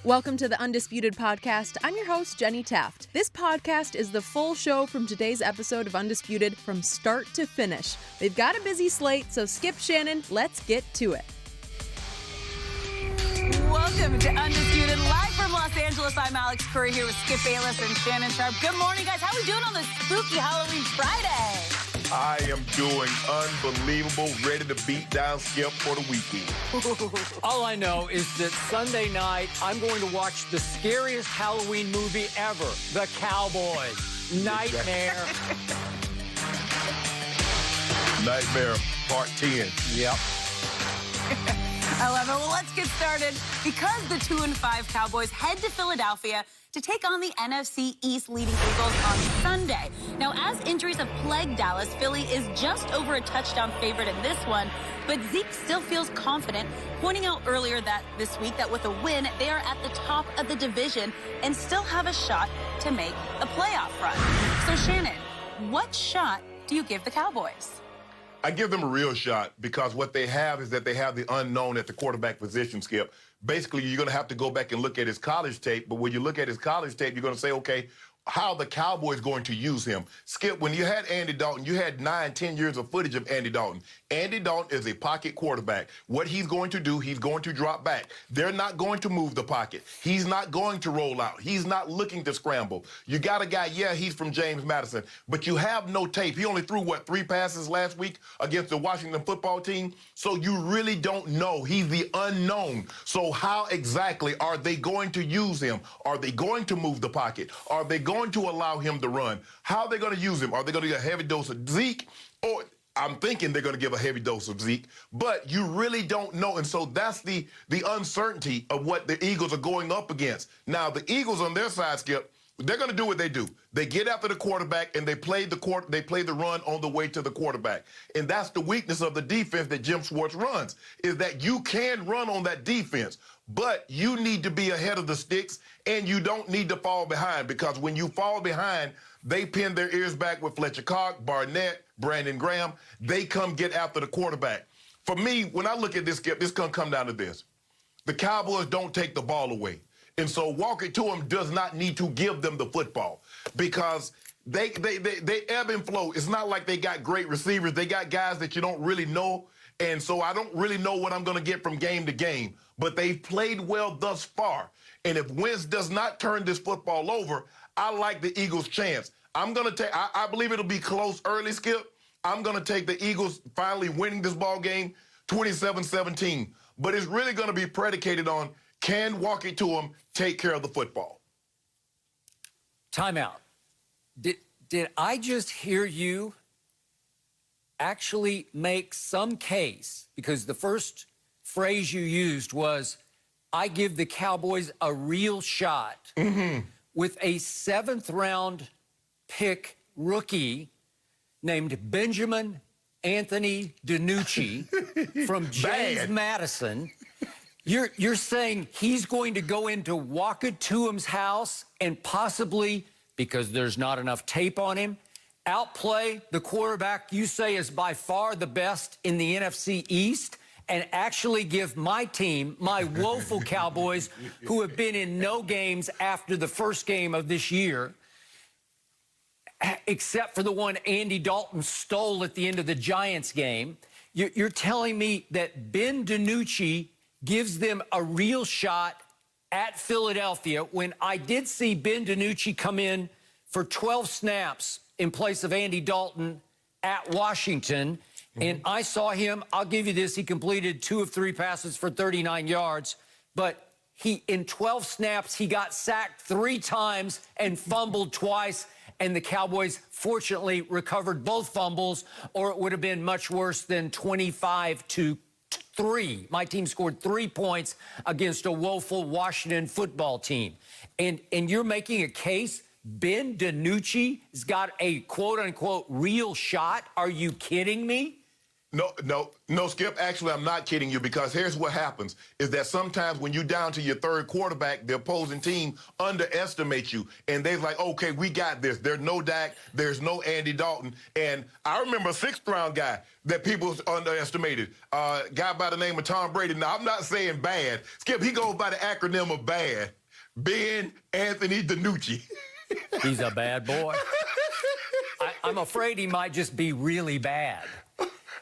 Welcome to the Undisputed Podcast. I'm your host, Jenny Taft. This podcast is the full show from today's episode of Undisputed from start to finish. They've got a busy slate, so skip Shannon, let's get to it. Welcome to Undisputed, live from Los Angeles. I'm Alex Curry here with Skip Bayless and Shannon Sharpe. Good morning, guys. How are we doing on this spooky Halloween Friday? I am doing unbelievable, ready to beat down Skip for the weekend. All I know is that Sunday night, I'm going to watch the scariest Halloween movie ever, The Cowboys. Nightmare. Nightmare, part 10. Yep. I love it. Well, let's get started. Because the 2-5 Cowboys head to Philadelphia to take on the NFC East leading Eagles on Sunday. Now, as injuries have plagued Dallas, Philly is just over a touchdown favorite in this one, but Zeke still feels confident, pointing out earlier this week that with a win, they are at the top of the division and still have a shot to make a playoff run. So, Shannon, what shot do you give the Cowboys? I give them a real shot because what they have is that they have the unknown at the quarterback position, Skip. Basically, you're going to have to go back and look at his college tape, but when you look at his college tape, you're going to say, okay, how are the Cowboys going to use him? Skip, when you had Andy Dalton, you had 9-10 years of footage of Andy Dalton. Andy Dalton is a pocket quarterback. What he's going to do, he's going to drop back. They're not going to move the pocket. He's not going to roll out. He's not looking to scramble. You got a guy, yeah, he's from James Madison, but you have no tape. He only threw, 3 passes last week against the Washington football team? So you really don't know. He's the unknown. So how exactly are they going to use him? Are they going to move the pocket? Are they going to allow him to run? How are they going to use him? Are they going to get a heavy dose of Zeke? Or I'm thinking they're going to give a heavy dose of Zeke, but you really don't know. And so that's the uncertainty of what the Eagles are going up against. Now, the Eagles on their side, Skip, they're going to do what they do. They get after the quarterback and they play the run on the way to the quarterback. And that's the weakness of the defense that Jim Schwartz runs, is that you can run on that defense, but you need to be ahead of the sticks and you don't need to fall behind, because when you fall behind, they pin their ears back with Fletcher Cox, Barnett, Brandon Graham. They come get after the quarterback. For me, when I look at this, Skip, this going to come down to this. The Cowboys don't take the ball away. And so walking to them does not need to give them the football, because they ebb and flow. It's not like they got great receivers. They got guys that you don't really know. And so I don't really know what I'm going to get from game to game. But they've played well thus far. And if Wentz does not turn this football over, I like the Eagles' chance. I'm going to take, I believe it'll be close early, Skip. I'm going to take the Eagles finally winning this ball game 27-17. But it's really going to be predicated on, can walking to him take care of the football? Timeout. Did I just hear you actually make some case? Because the first phrase you used was, I give the Cowboys a real shot with a 7th-round pick rookie named Benjamin Anthony DiNucci from James Madison. You're saying he's going to go into Wakatuum's house and possibly, because there's not enough tape on him, outplay the quarterback you say is by far the best in the NFC East, and actually give my team, my woeful Cowboys, who have been in no games after the first game of this year, except for the one Andy Dalton stole at the end of the Giants game. You're telling me that Ben DiNucci gives them a real shot at Philadelphia, when I did see Ben DiNucci come in for 12 snaps in place of Andy Dalton at Washington. And I saw him, I'll give you this, he completed 2 of 3 passes for 39 yards, but in 12 snaps, he got sacked 3 times and fumbled twice, and the Cowboys fortunately recovered both fumbles, or it would have been much worse than 25-3. My team scored 3 points against a woeful Washington football team. And you're making a case Ben DiNucci has got a quote-unquote real shot? Are you kidding me? No, Skip. Actually, I'm not kidding you, because here's what happens is that sometimes when you're down to your third quarterback, the opposing team underestimates you. And they're like, okay, we got this. There's no Dak. There's no Andy Dalton. And I remember a sixth-round guy that people underestimated, a guy by the name of Tom Brady. Now, I'm not saying bad. Skip, he goes by the acronym of BAD. Ben Anthony DiNucci. He's a bad boy. I'm afraid he might just be really bad.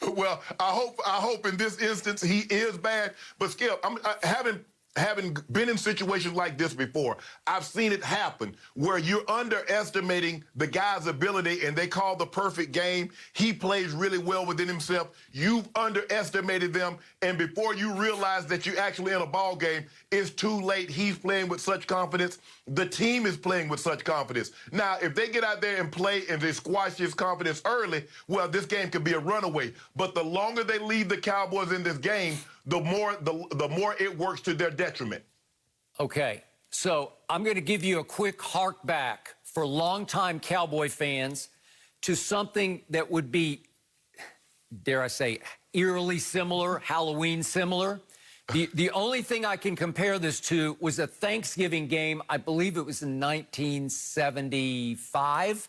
Well, I hope in this instance he is bad. But Skip, having been in situations like this before, I've seen it happen where you're underestimating the guy's ability, and they call the perfect game. He plays really well within himself. You've underestimated them, and before you realize that you're actually in a ball game, it's too late. He's playing with such confidence. The team is playing with such confidence. Now, if they get out there and play and they squash his confidence early, well, this game could be a runaway. But the longer they leave the Cowboys in this game, the more it works to their detriment. Okay, so I'm going to give you a quick hark back for longtime Cowboy fans to something that would be, dare I say, eerily similar, Halloween similar. The only thing I can compare this to was a Thanksgiving game. I believe it was in 1975,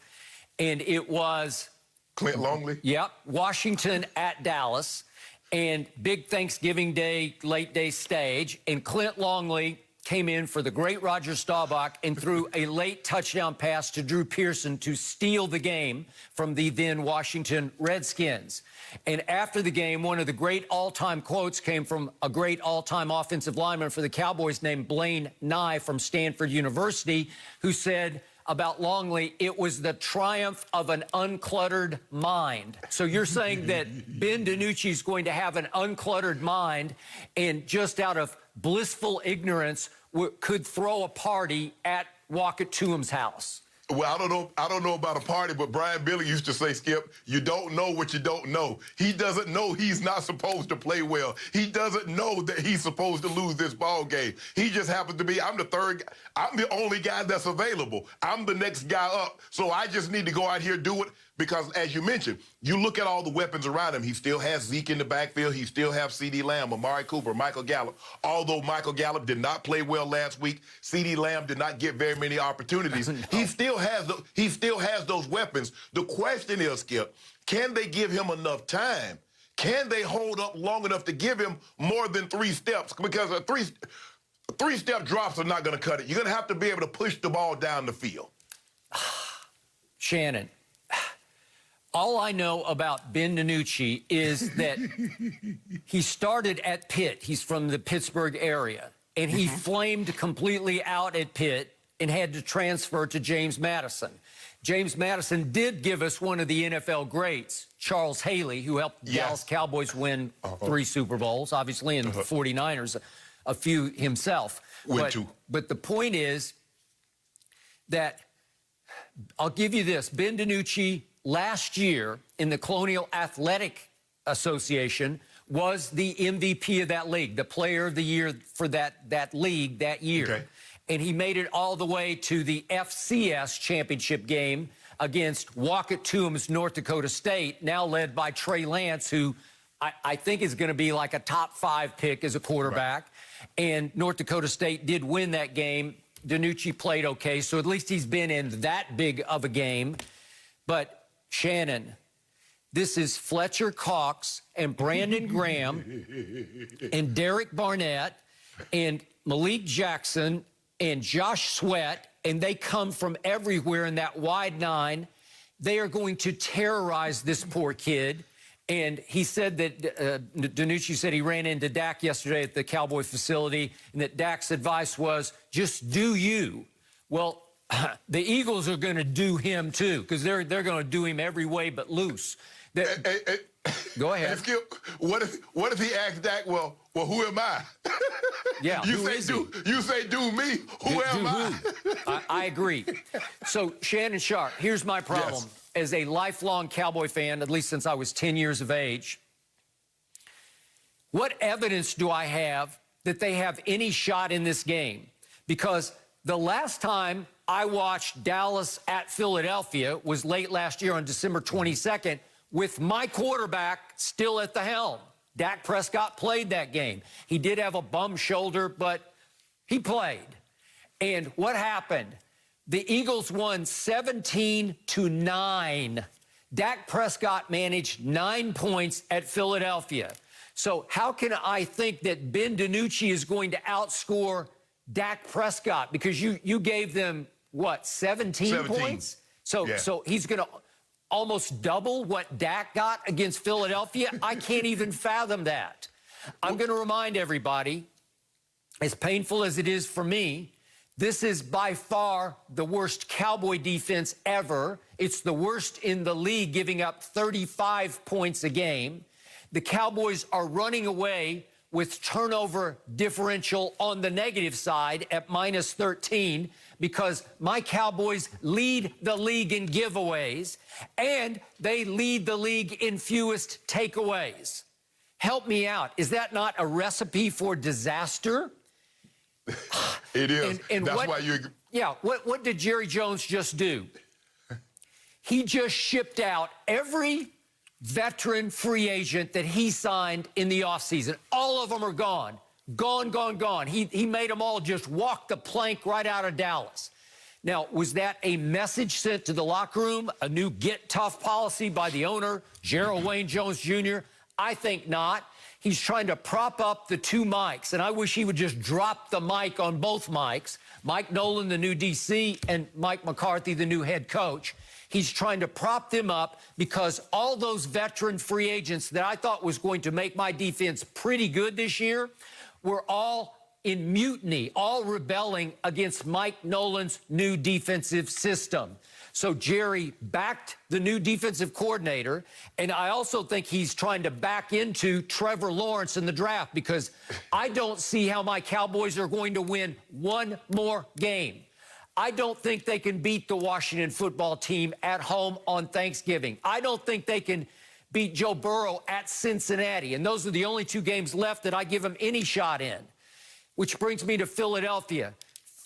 and it was Clint Longley? Yep, Washington at Dallas. And big Thanksgiving Day, late day stage. And Clint Longley came in for the great Roger Staubach and threw a late touchdown pass to Drew Pearson to steal the game from the then Washington Redskins. And after the game, one of the great all-time quotes came from a great all-time offensive lineman for the Cowboys named Blaine Nye from Stanford University, who said about Longley, it was the triumph of an uncluttered mind. So you're saying that Ben DiNucci is going to have an uncluttered mind and just out of blissful ignorance could throw a party at Walkett Tuam's house? Well, I don't know about a party, but Brian Billy used to say, Skip, you don't know what you don't know. He doesn't know he's not supposed to play well. He doesn't know that he's supposed to lose this ball game. He just happens to be, I'm the only guy that's available. I'm the next guy up. So I just need to go out here, do it. Because, as you mentioned, you look at all the weapons around him. He still has Zeke in the backfield. He still has C.D. Lamb, Amari Cooper, Michael Gallup. Although Michael Gallup did not play well last week, C.D. Lamb did not get very many opportunities. No. He still has those weapons. The question is, Skip, can they give him enough time? Can they hold up long enough to give him more than 3 steps? Because a three-step drops are not going to cut it. You're going to have to be able to push the ball down the field. Shannon. All I know about Ben DiNucci is that he started at Pitt. He's from the Pittsburgh area. And he flamed completely out at Pitt and had to transfer to James Madison. James Madison did give us one of the NFL greats, Charles Haley, who helped the Dallas Cowboys win 3 Super Bowls, obviously, and the 49ers, a few himself. But the point is that, I'll give you this, Ben DiNucci last year in the Colonial Athletic Association was the MVP of that league, the player of the year for that league that year. Okay. And he made it all the way to the FCS championship game against Walkett Tuam's North Dakota State, now led by Trey Lance, who I think is going to be like a top 5 pick as a quarterback. Right. And North Dakota State did win that game. DiNucci played okay, so at least he's been in that big of a game. But Shannon, this is Fletcher Cox and Brandon Graham and Derek Barnett and Malik Jackson and Josh Sweat, and they come from everywhere in that wide 9. They are going to terrorize this poor kid. And he said that DiNucci said he ran into Dak yesterday at the Cowboy facility, and that Dak's advice was, just do you. Well, the Eagles are going to do him, too, because they're going to do him every way but loose. Go ahead. Skip, what if he asks Dak, well, who am I? Yeah, you say do me. Who am I? I agree. So, Shannon Sharpe, here's my problem. Yes. As a lifelong Cowboy fan, at least since I was 10 years of age, what evidence do I have that they have any shot in this game? Because the last time I watched Dallas at Philadelphia was late last year on December 22nd, with my quarterback still at the helm. Dak Prescott played that game. He did have a bum shoulder, but he played. And what happened? The Eagles won 17-9. Dak Prescott managed 9 points at Philadelphia. So how can I think that Ben DiNucci is going to outscore Dak Prescott? Because you gave them, what, 17 points? So he's going to almost double what Dak got against Philadelphia? I can't even fathom that. I'm going to remind everybody, as painful as it is for me, this is by far the worst Cowboy defense ever. It's the worst in the league, giving up 35 points a game. The Cowboys are running away with turnover differential on the negative side at minus 13 because my Cowboys lead the league in giveaways and they lead the league in fewest takeaways. Help me out. Is that not a recipe for disaster? It is. And that's why you... Yeah, what did Jerry Jones just do? He just shipped out every veteran free agent that he signed in the offseason. All of them are gone. Gone. He made them all just walk the plank right out of Dallas. Now, was that a message sent to the locker room? A new get tough policy by the owner, Gerald Wayne Jones Jr.? I think not. He's trying to prop up the two mics, and I wish he would just drop the mic on both mics. Mike Nolan, the new DC, and Mike McCarthy, the new head coach. He's trying to prop them up because all those veteran free agents that I thought was going to make my defense pretty good this year were all in mutiny, all rebelling against Mike Nolan's new defensive system. So Jerry backed the new defensive coordinator, and I also think he's trying to back into Trevor Lawrence in the draft because I don't see how my Cowboys are going to win one more game. I don't think they can beat the Washington football team at home on Thanksgiving. I don't think they can beat Joe Burrow at Cincinnati, and those are the only two games left that I give them any shot in. Which brings me to Philadelphia.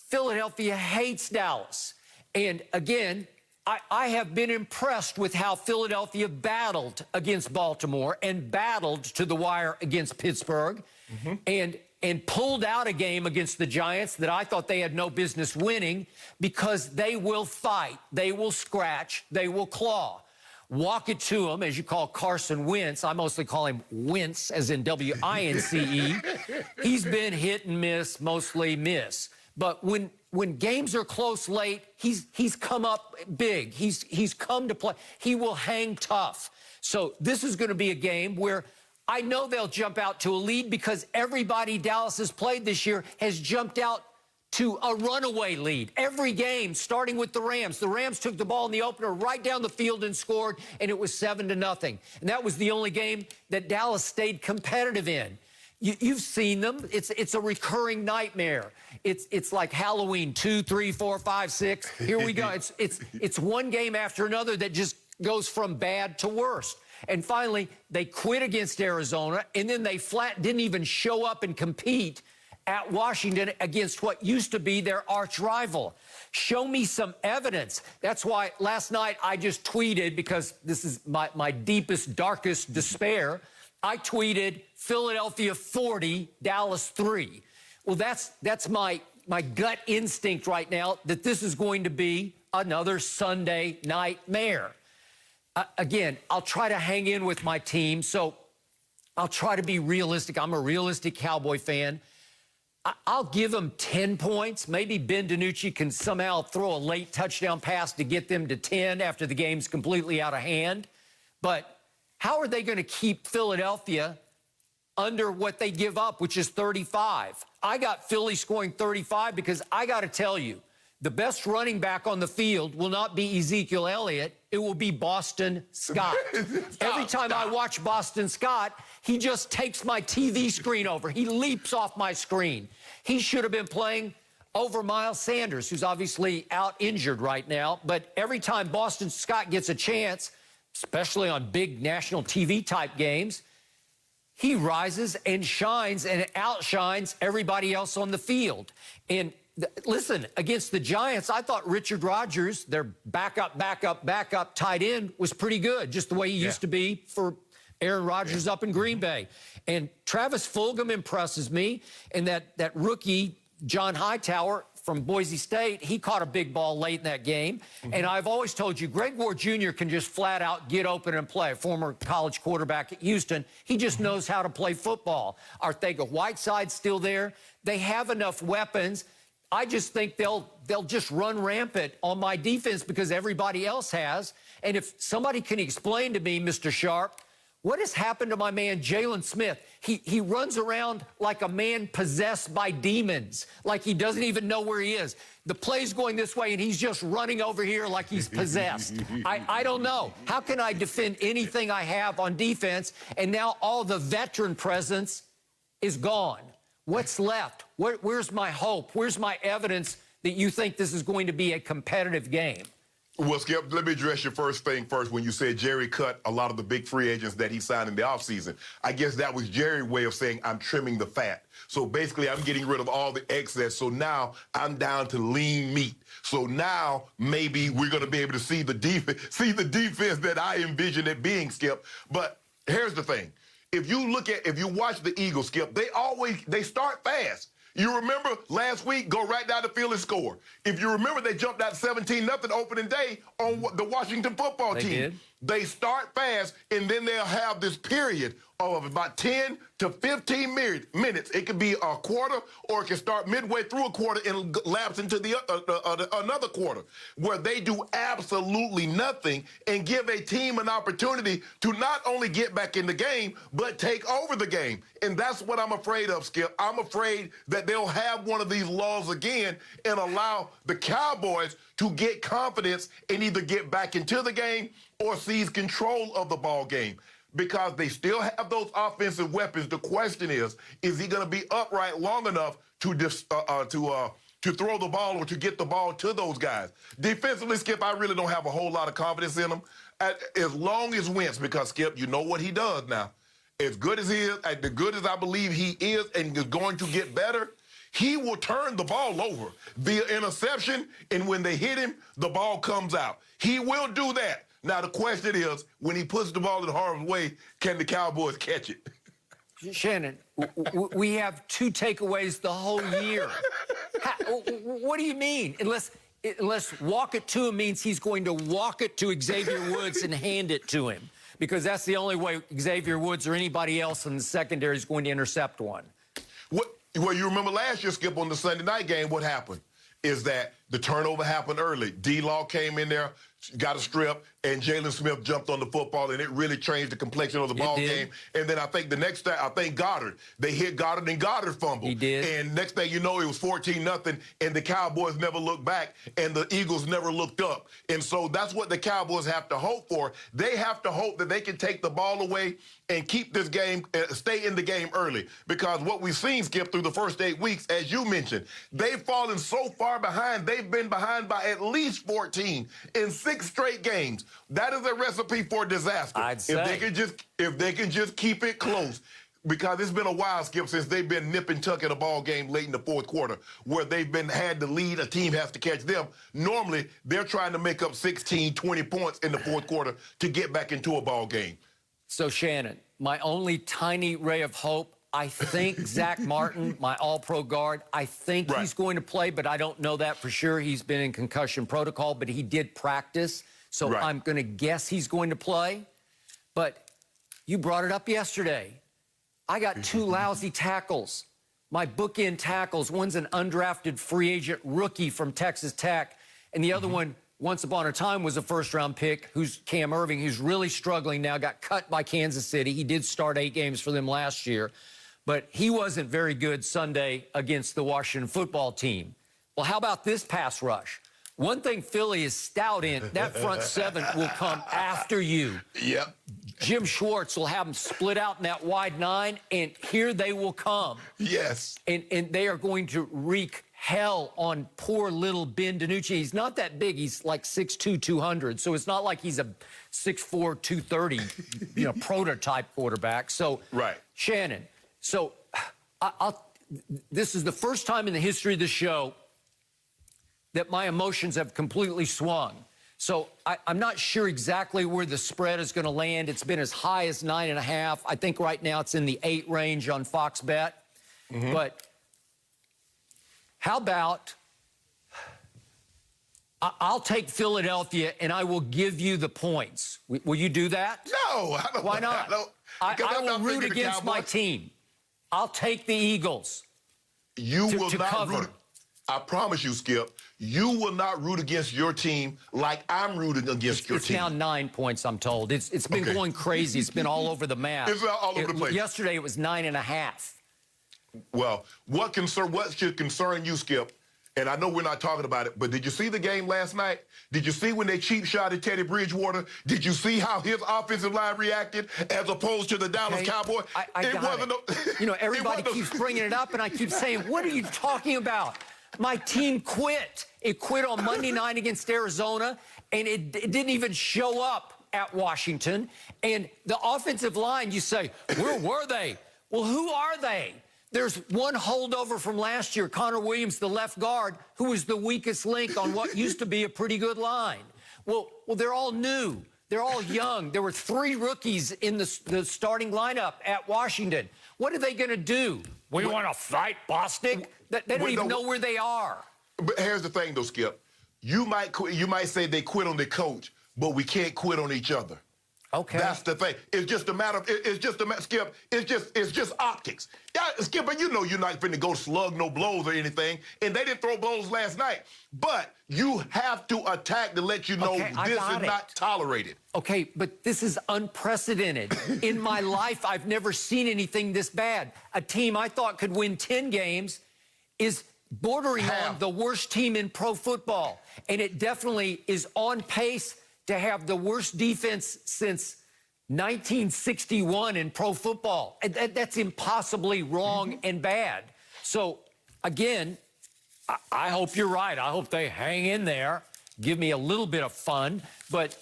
Philadelphia hates Dallas. And again, I have been impressed with how Philadelphia battled against Baltimore and battled to the wire against Pittsburgh and pulled out a game against the Giants that I thought they had no business winning because they will fight, they will scratch, they will claw. Walk it to him, as you call Carson Wentz. I mostly call him Wentz, as in W-I-N-C-E. He's been hit and miss, mostly miss. But when games are close late, he's come up big. He's come to play. He will hang tough. So this is going to be a game where I know they'll jump out to a lead because everybody Dallas has played this year has jumped out to a runaway lead. Every game, starting with the Rams. The Rams took the ball in the opener right down the field and scored, and it was 7-0. And that was the only game that Dallas stayed competitive in. You've seen them. It's a recurring nightmare. It's like Halloween, 2, 3, 4, 5, 6. Here we go. It's one game after another that just goes from bad to worse. And finally, they quit against Arizona, and then they didn't even show up and compete at Washington against what used to be their arch rival. Show me some evidence. That's why last night I just tweeted, because this is my deepest, darkest despair. I tweeted Philadelphia 40, Dallas 3. Well, that's my gut instinct right now that this is going to be another Sunday nightmare. Again, I'll try to hang in with my team, so I'll try to be realistic. I'm a realistic Cowboy fan. I'll give them 10 points. Maybe Ben DiNucci can somehow throw a late touchdown pass to get them to 10 after the game's completely out of hand. But how are they going to keep Philadelphia under what they give up, which is 35? I got Philly scoring 35 because I got to tell you, the best running back on the field will not be Ezekiel Elliott. It will be Boston Scott. Every time I watch Boston Scott, he just takes my TV screen over. He leaps off my screen. He should have been playing over Miles Sanders, who's obviously out injured right now. But every time Boston Scott gets a chance, especially on big national TV type games, he rises and shines and outshines everybody else on the field. And Listen, against the Giants, I thought Richard Rodgers, their backup tight end, was pretty good, just the way he used to be for Aaron Rodgers up in Green Bay. And Travis Fulgham impresses me, and that rookie, John Hightower from Boise State, he caught a big ball late in that game. And I've always told you, Greg Ward Jr. can just flat out get open and play. Former college quarterback at Houston. He just knows how to play football. Arcega-Whiteside's still there. They have enough weapons. I just think they'll just run rampant on my defense because everybody else has. And if somebody can explain to me, Mr. Sharpe, what has happened to my man Jalen Smith? He runs around like a man possessed by demons, like he doesn't even know where he is. The play's going this way, and he's just running over here like he's possessed. I don't know. How can I defend anything I have on defense, and now all the veteran presence is gone? What's left? Where's my hope? Where's my evidence that you think this is going to be a competitive game? Well, Skip, let me address your first thing first. When you said Jerry cut a lot of the big free agents that he signed in the offseason, I guess that was Jerry's way of saying I'm trimming the fat. So basically, I'm getting rid of all the excess. So now I'm down to lean meat. So now maybe we're going to be able to see the defense that I envision it being, Skip. But here's the thing. If you watch the Eagles, Skip, they start fast. You remember last week, go right down the field and score. If you remember, they jumped out 17-0 opening day on the Washington football team. They start fast, and then they'll have this period of about 10 to 15 minutes. It could be a quarter, or it can start midway through a quarter and lapse into another quarter, where they do absolutely nothing and give a team an opportunity to not only get back in the game, but take over the game. And that's what I'm afraid of, Skip. I'm afraid that they'll have one of these lulls again and allow the Cowboys to get confidence and either get back into the game or seize control of the ball game, because they still have those offensive weapons. The question is he going to be upright long enough to throw the ball or to get the ball to those guys? Defensively, Skip, I really don't have a whole lot of confidence in them. As long as Wentz, because, Skip, you know what he does now. As good as he is, as good as I believe he is and is going to get better, he will turn the ball over via interception, and when they hit him, the ball comes out. He will do that. Now, the question is, when he puts the ball in harm's way, can the Cowboys catch it? Shannon, we have 2 takeaways the whole year. What do you mean? Unless walk it to him means he's going to walk it to Xavier Woods and hand it to him, because that's the only way Xavier Woods or anybody else in the secondary is going to intercept one. Well, you remember last year, Skip, on the Sunday night game, what happened is that the turnover happened early. D-Law came in there, got a strip, and Jalen Smith jumped on the football, and it really changed the complexion of the ball game. And then I think the next time, Goddard. They hit Goddard, and Goddard fumbled. He did. And next thing you know, it was 14-0, and the Cowboys never looked back, and the Eagles never looked up. And so that's what the Cowboys have to hope for. They have to hope that they can take the ball away and keep this game, stay in the game early. Because what we've seen, Skip, through the first 8 weeks, as you mentioned, they've fallen so far behind. They've been behind by at least 14 in 6 straight games. That is a recipe for disaster. I'd say. If they can just keep it close. Because it's been a while, Skip, since they've been nip and tuck in a ball game late in the fourth quarter, where they've had the lead, a team has to catch them. Normally, they're trying to make up 16, 20 points in the fourth quarter to get back into a ball game. So, Shannon, my only tiny ray of hope, I think Zach Martin, my all-pro guard, I think he's going to play, but I don't know that for sure. He's been in concussion protocol, but he did practice, so I'm going to guess he's going to play. But you brought it up yesterday. I got 2 lousy tackles. My bookend tackles, one's an undrafted free agent rookie from Texas Tech, and the other one, once upon a time, was a first-round pick, who's Cam Irving, who's really struggling now, got cut by Kansas City. He did start 8 games for them last year, but he wasn't very good Sunday against the Washington football team. Well, how about this pass rush? One thing Philly is stout in, that front 7 will come after you. Yep. Jim Schwartz will have them split out in that wide 9, and here they will come. Yes. And they are going to wreak hell on poor little Ben DiNucci. He's not that big. He's like 6'2", 200. So it's not like he's a 6'4", 230, prototype quarterback. So, Shannon, so this is the first time in the history of the show that my emotions have completely swung. So I'm not sure exactly where the spread is going to land. It's been as high as 9.5. I think right now it's in the 8 range on Fox Bet. But how about I'll take Philadelphia and I will give you the points. Will you do that? No, I don't. Why not? I will root against my team. I'll take the Eagles. You will not cover. root. I promise you, Skip, you will not root against your team like I'm rooting against your team. It's now 9 points, I'm told. It's been going crazy. It's been all over the map. It's all over the place. Yesterday it was 9.5. Well, what should concern you, Skip? And I know we're not talking about it, but did you see the game last night? Did you see when they cheap shotted Teddy Bridgewater? Did you see how his offensive line reacted as opposed to the Dallas Cowboys? Everybody keeps bringing it up, and I keep saying, what are you talking about? My team quit. It quit on Monday night against Arizona, and it didn't even show up at Washington. And the offensive line, you say, where were they? Well, who are they? There's one holdover from last year, Connor Williams, the left guard, who was the weakest link on what used to be a pretty good line. Well, they're all new. They're all young. There were 3 rookies in the starting lineup at Washington. What are they going to do? We want to fight Bostic? They don't even know where they are. But here's the thing, though, Skip. You might say they quit on their coach, but we can't quit on each other. Okay. That's the thing. It's just a matter of, Skip, it's just optics. Yeah, Skip, and you know you're not finna go slug no blows or anything, and they didn't throw blows last night. But you have to attack to let you know this is not tolerated. Okay, but this is unprecedented. In my life, I've never seen anything this bad. A team I thought could win 10 games is bordering on the worst team in pro football. And it definitely is on pace to have the worst defense since 1961 in pro football. That's impossibly wrong and bad. So, again, I hope you're right. I hope they hang in there, give me a little bit of fun, but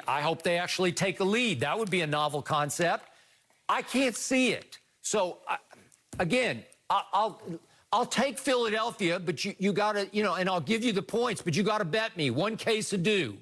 I hope they actually take a lead. That would be a novel concept. I can't see it. So, again, I'll take Philadelphia, but you got to, and I'll give you the points, but you got to bet me 1 case of do.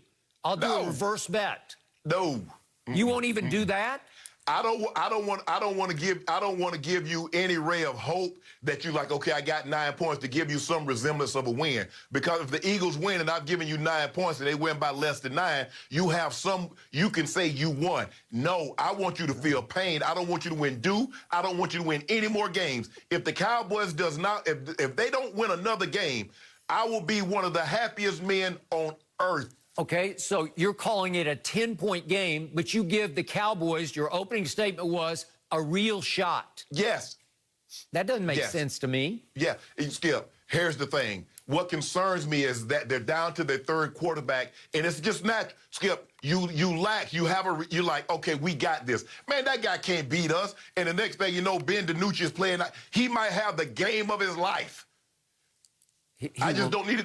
I'll do a reverse bet. No. You won't even do that? I don't want to give you any ray of hope that you like, okay, I got 9 points to give you some resemblance of a win. Because if the Eagles win and I've given you 9 points and they win by less than 9, you can say you won. No, I want you to feel pain. I don't want you to win due. I don't want you to win any more games. If the Cowboys if they don't win another game, I will be one of the happiest men on earth. Okay, so you're calling it a 10-point game, but you give the Cowboys, your opening statement was, a real shot. Yes. That doesn't make sense to me. Yeah, Skip, here's the thing. What concerns me is that they're down to their 3rd quarterback, and it's just not, Skip, you're like, okay, we got this. Man, that guy can't beat us. And the next thing you know, Ben DiNucci is playing. He might have the game of his life. I just don't need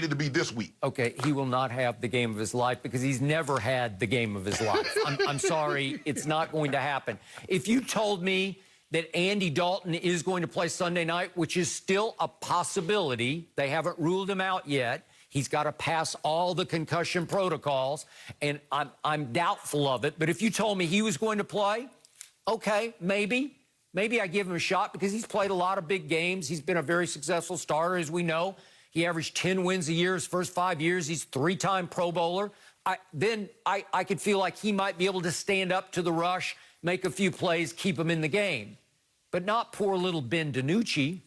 it to be this week. Okay, he will not have the game of his life because he's never had the game of his life. I'm sorry, it's not going to happen. If you told me that Andy Dalton is going to play Sunday night, which is still a possibility, they haven't ruled him out yet. He's got to pass all the concussion protocols, and I'm doubtful of it. But if you told me he was going to play, okay, maybe. Maybe I give him a shot because he's played a lot of big games. He's been a very successful starter, as we know. He averaged 10 wins a year his first 5 years. He's 3-time Pro Bowler. Then I could feel like he might be able to stand up to the rush, make a few plays, keep him in the game. But not poor little Ben DiNucci.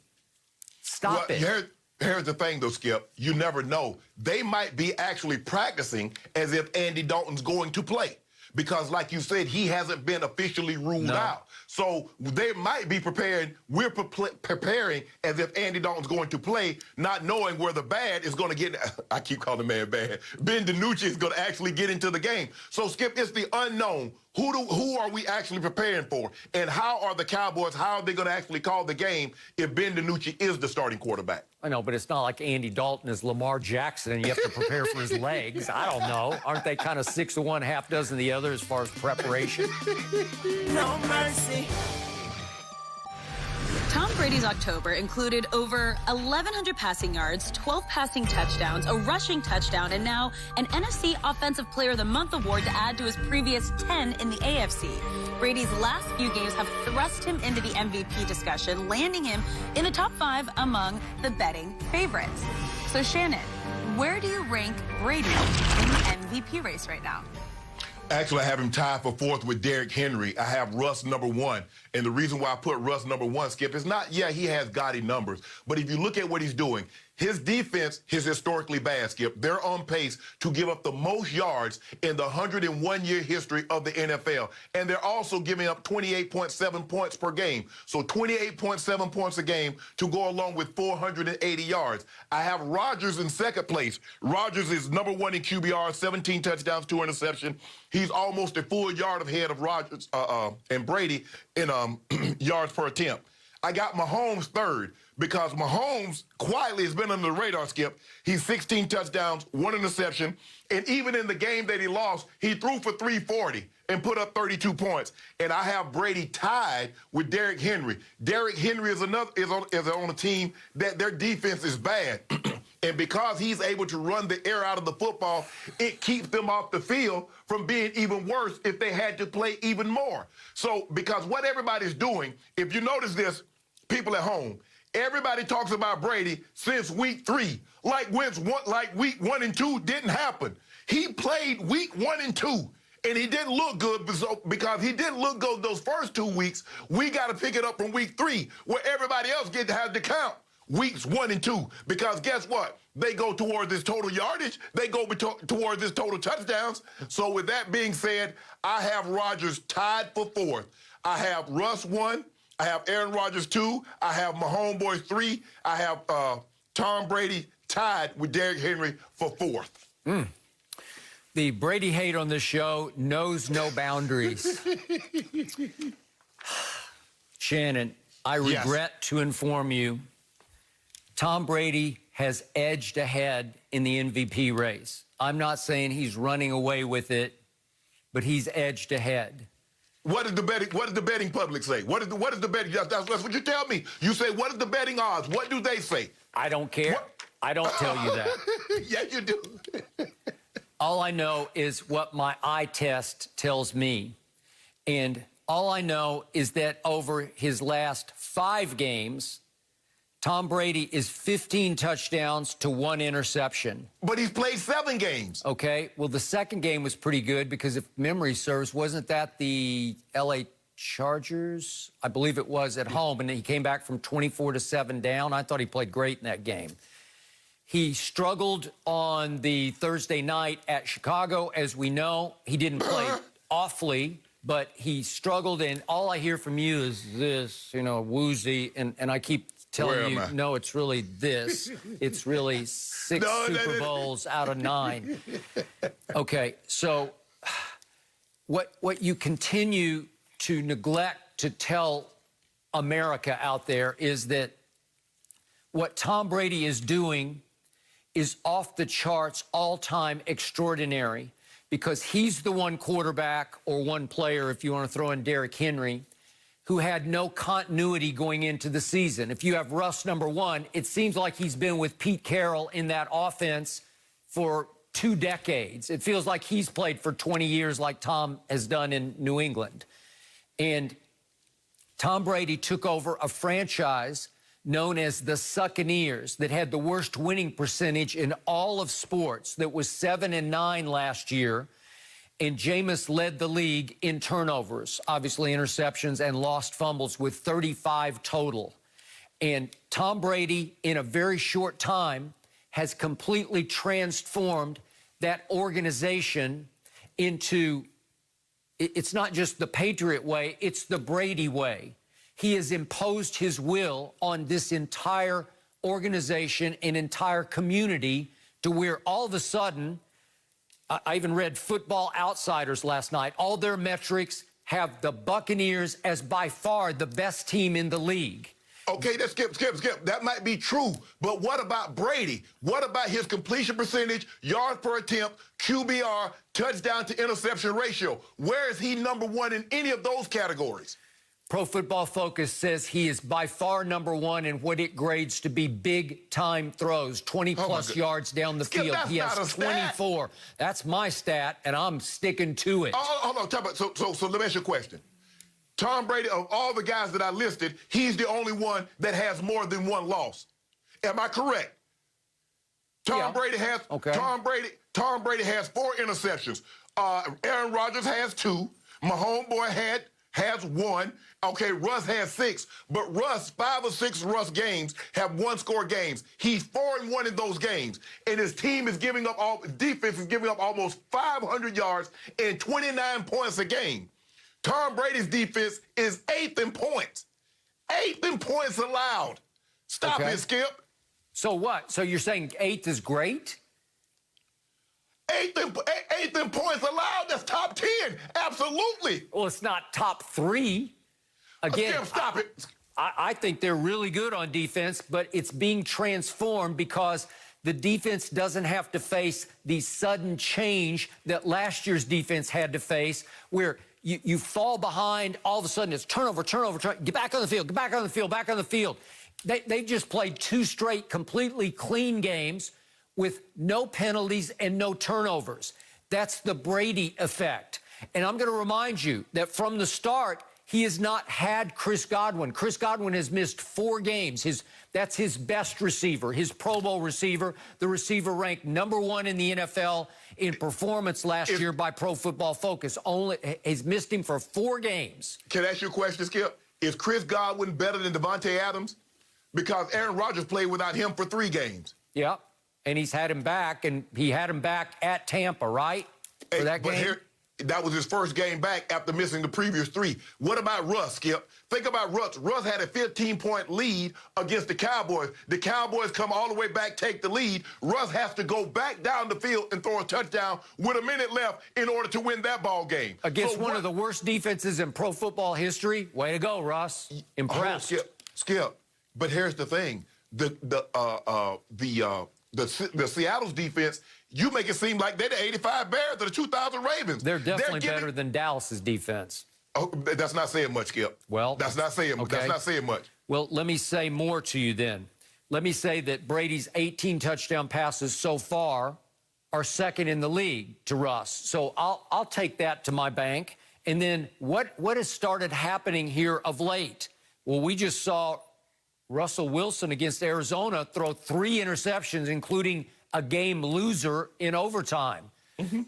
Stop it. Here's the thing, though, Skip. You never know. They might be actually practicing as if Andy Dalton's going to play. Because, like you said, he hasn't been officially ruled out. So they might be preparing. We're preparing as if Andy Dalton's going to play, not knowing where the bad is going to get. I keep calling the man bad. Ben DiNucci is going to actually get into the game. So, Skip, it's the unknown. Who are we actually preparing for? And how are the Cowboys, how are they going to actually call the game if Ben DiNucci is the starting quarterback? I know, but it's not like Andy Dalton is Lamar Jackson and you have to prepare for his legs. I don't know. Aren't they kind of 6 of one, half dozen the other as far as preparation? No mercy. Tom Brady Brady's October included over 1,100 passing yards, 12 passing touchdowns, a rushing touchdown, and now an NFC Offensive Player of the Month award to add to his previous 10 in the AFC. Brady's last few games have thrust him into the MVP discussion, landing him in the top 5 among the betting favorites. So, Shannon, where do you rank Brady in the MVP race right now? Actually, I have him tied for 4th with Derrick Henry. I have Russ number 1. And the reason why I put Russ number 1, Skip, is not, yeah, he has gaudy numbers. But if you look at what he's doing, his defense is historically bad, Skip. They're on pace to give up the most yards in the 101-year history of the NFL. And they're also giving up 28.7 points per game. So 28.7 points a game to go along with 480 yards. I have Rodgers in 2nd place. Rodgers is number 1 in QBR, 17 touchdowns, 2 interceptions. He's almost a full yard ahead of Rodgers and Brady in yards per attempt. I got Mahomes 3rd because Mahomes quietly has been under the radar, Skip. He's 16 touchdowns, 1 interception, and even in the game that he lost, he threw for 340 and put up 32 points. And I have Brady tied with Derrick Henry. Derrick Henry is on a team that their defense is bad. And because he's able to run the air out of the football, it keeps them off the field from being even worse if they had to play even more. So, because what everybody's doing, if you notice this, people at home, everybody talks about Brady since week 3, like week 1 and 2 didn't happen. He played week 1 and 2. And he didn't look good because he didn't look good those first 2 weeks. We got to pick it up from week 3, where everybody else has to count weeks 1 and 2. Because guess what? They go toward this total yardage. They go toward this total touchdowns. So with that being said, I have Rodgers tied for 4th. I have Russ 1. I have Aaron Rodgers 2. I have my homeboy 3. I have Tom Brady tied with Derrick Henry for 4th. The Brady hate on this show knows no boundaries. Shannon, I regret to inform you, Tom Brady has edged ahead in the MVP race. I'm not saying he's running away with it, but he's edged ahead. What does the betting public say? What is the betting? That's what you tell me. You say, what is the betting odds? What do they say? I don't care. I don't tell you that. Yeah, you do. All I know is what my eye test tells me. And all I know is that over his last 5 games, Tom Brady is 15 touchdowns to 1 interception. But he's played 7 games. Okay, well, the second game was pretty good because if memory serves, wasn't that the L.A. Chargers? I believe it was at home, and he came back from 24-7 down. I thought he played great in that game. He struggled on the Thursday night at Chicago, as we know. He didn't play awfully, but he struggled, and all I hear from you is this, woozy, and I keep telling you, no, it's really this. It's really 6 Super Bowls out of 9. Okay, so what you continue to neglect to tell America out there is that what Tom Brady is doing is off the charts, all-time extraordinary, because he's the one quarterback or one player, if you want to throw in Derrick Henry, who had no continuity going into the season. If you have Russ number 1, it seems like he's been with Pete Carroll in that offense for 2 decades. It feels like he's played for 20 years like Tom has done in New England. And Tom Brady took over a franchise known as the Succaneers that had the worst winning percentage in all of sports, that was 7-9 last year. And Jameis led the league in turnovers, obviously interceptions and lost fumbles, with 35 total. And Tom Brady, in a very short time, has completely transformed that organization into, it's not just the Patriot way, it's the Brady way. He has imposed his will on this entire organization and entire community to where all of a sudden, I even read Football Outsiders last night, all their metrics have the Buccaneers as by far the best team in the league. Okay, that's skip. That might be true, but what about Brady? What about his completion percentage, yards per attempt, QBR, touchdown to interception ratio? Where is he number 1 in any of those categories? Pro Football Focus says he is by far number one in what it grades to be big-time throws, 20-plus yards down the field. He has 24. That's my stat, and I'm sticking to it. Hold on. So let me ask you a question. Tom Brady, of all the guys that I listed, he's the only one that has more than one loss. Am I correct? Tom Brady has 4 interceptions. Aaron Rodgers has 2. My homeboy has 1. Okay, Russ has 6. But Russ, 5 or 6 Russ games have 1-score games. He's 4-1 in those games. And his team is giving up defense is giving up almost 500 yards and 29 points a game. Tom Brady's defense is 8th in points. 8th in points allowed. Stop it, Skip. So what? So you're saying 8th is great? 8th in points allowed. That's top 10. Absolutely. Well, it's not top 3. Again, Skip, stop it. I think they're really good on defense, but it's being transformed because the defense doesn't have to face the sudden change that last year's defense had to face, where you fall behind, all of a sudden it's turnover, get back on the field, back on the field. They just played 2 straight completely clean games with no penalties and no turnovers. That's the Brady effect. And I'm going to remind you that from the start, he has not had Chris Godwin. Chris Godwin has missed 4 games. That's his best receiver, his Pro Bowl receiver, the receiver ranked #1 in the NFL in performance last year by Pro Football Focus. He's missed him for 4 games. Can I ask you a question, Skip? Is Chris Godwin better than Devontae Adams? Because Aaron Rodgers played without him for 3 games. Yeah, and he's had him back, and he had him back at Tampa, right? For that game? That was his first game back after missing the previous 3. What about Russ, Skip? Think about Russ. Russ had a 15-point lead against the Cowboys. The Cowboys come all the way back, take the lead. Russ has to go back down the field and throw a touchdown with a minute left in order to win that ball game. Against one of the worst defenses in pro football history. Way to go, Russ. Impressed. Skip. But here's the thing. The Seattle's defense, you make it seem like they're the 85 Bears or the 2000 Ravens. They're definitely better than Dallas's defense. Oh, that's not saying much, Skip. Well, that's not saying much. Well, let me say more to you then. Let me say that Brady's 18 touchdown passes so far are 2nd in the league to Russ. So I'll take that to my bank. And then what has started happening here of late? Well, we just saw Russell Wilson against Arizona throw 3 interceptions, including a game loser in overtime.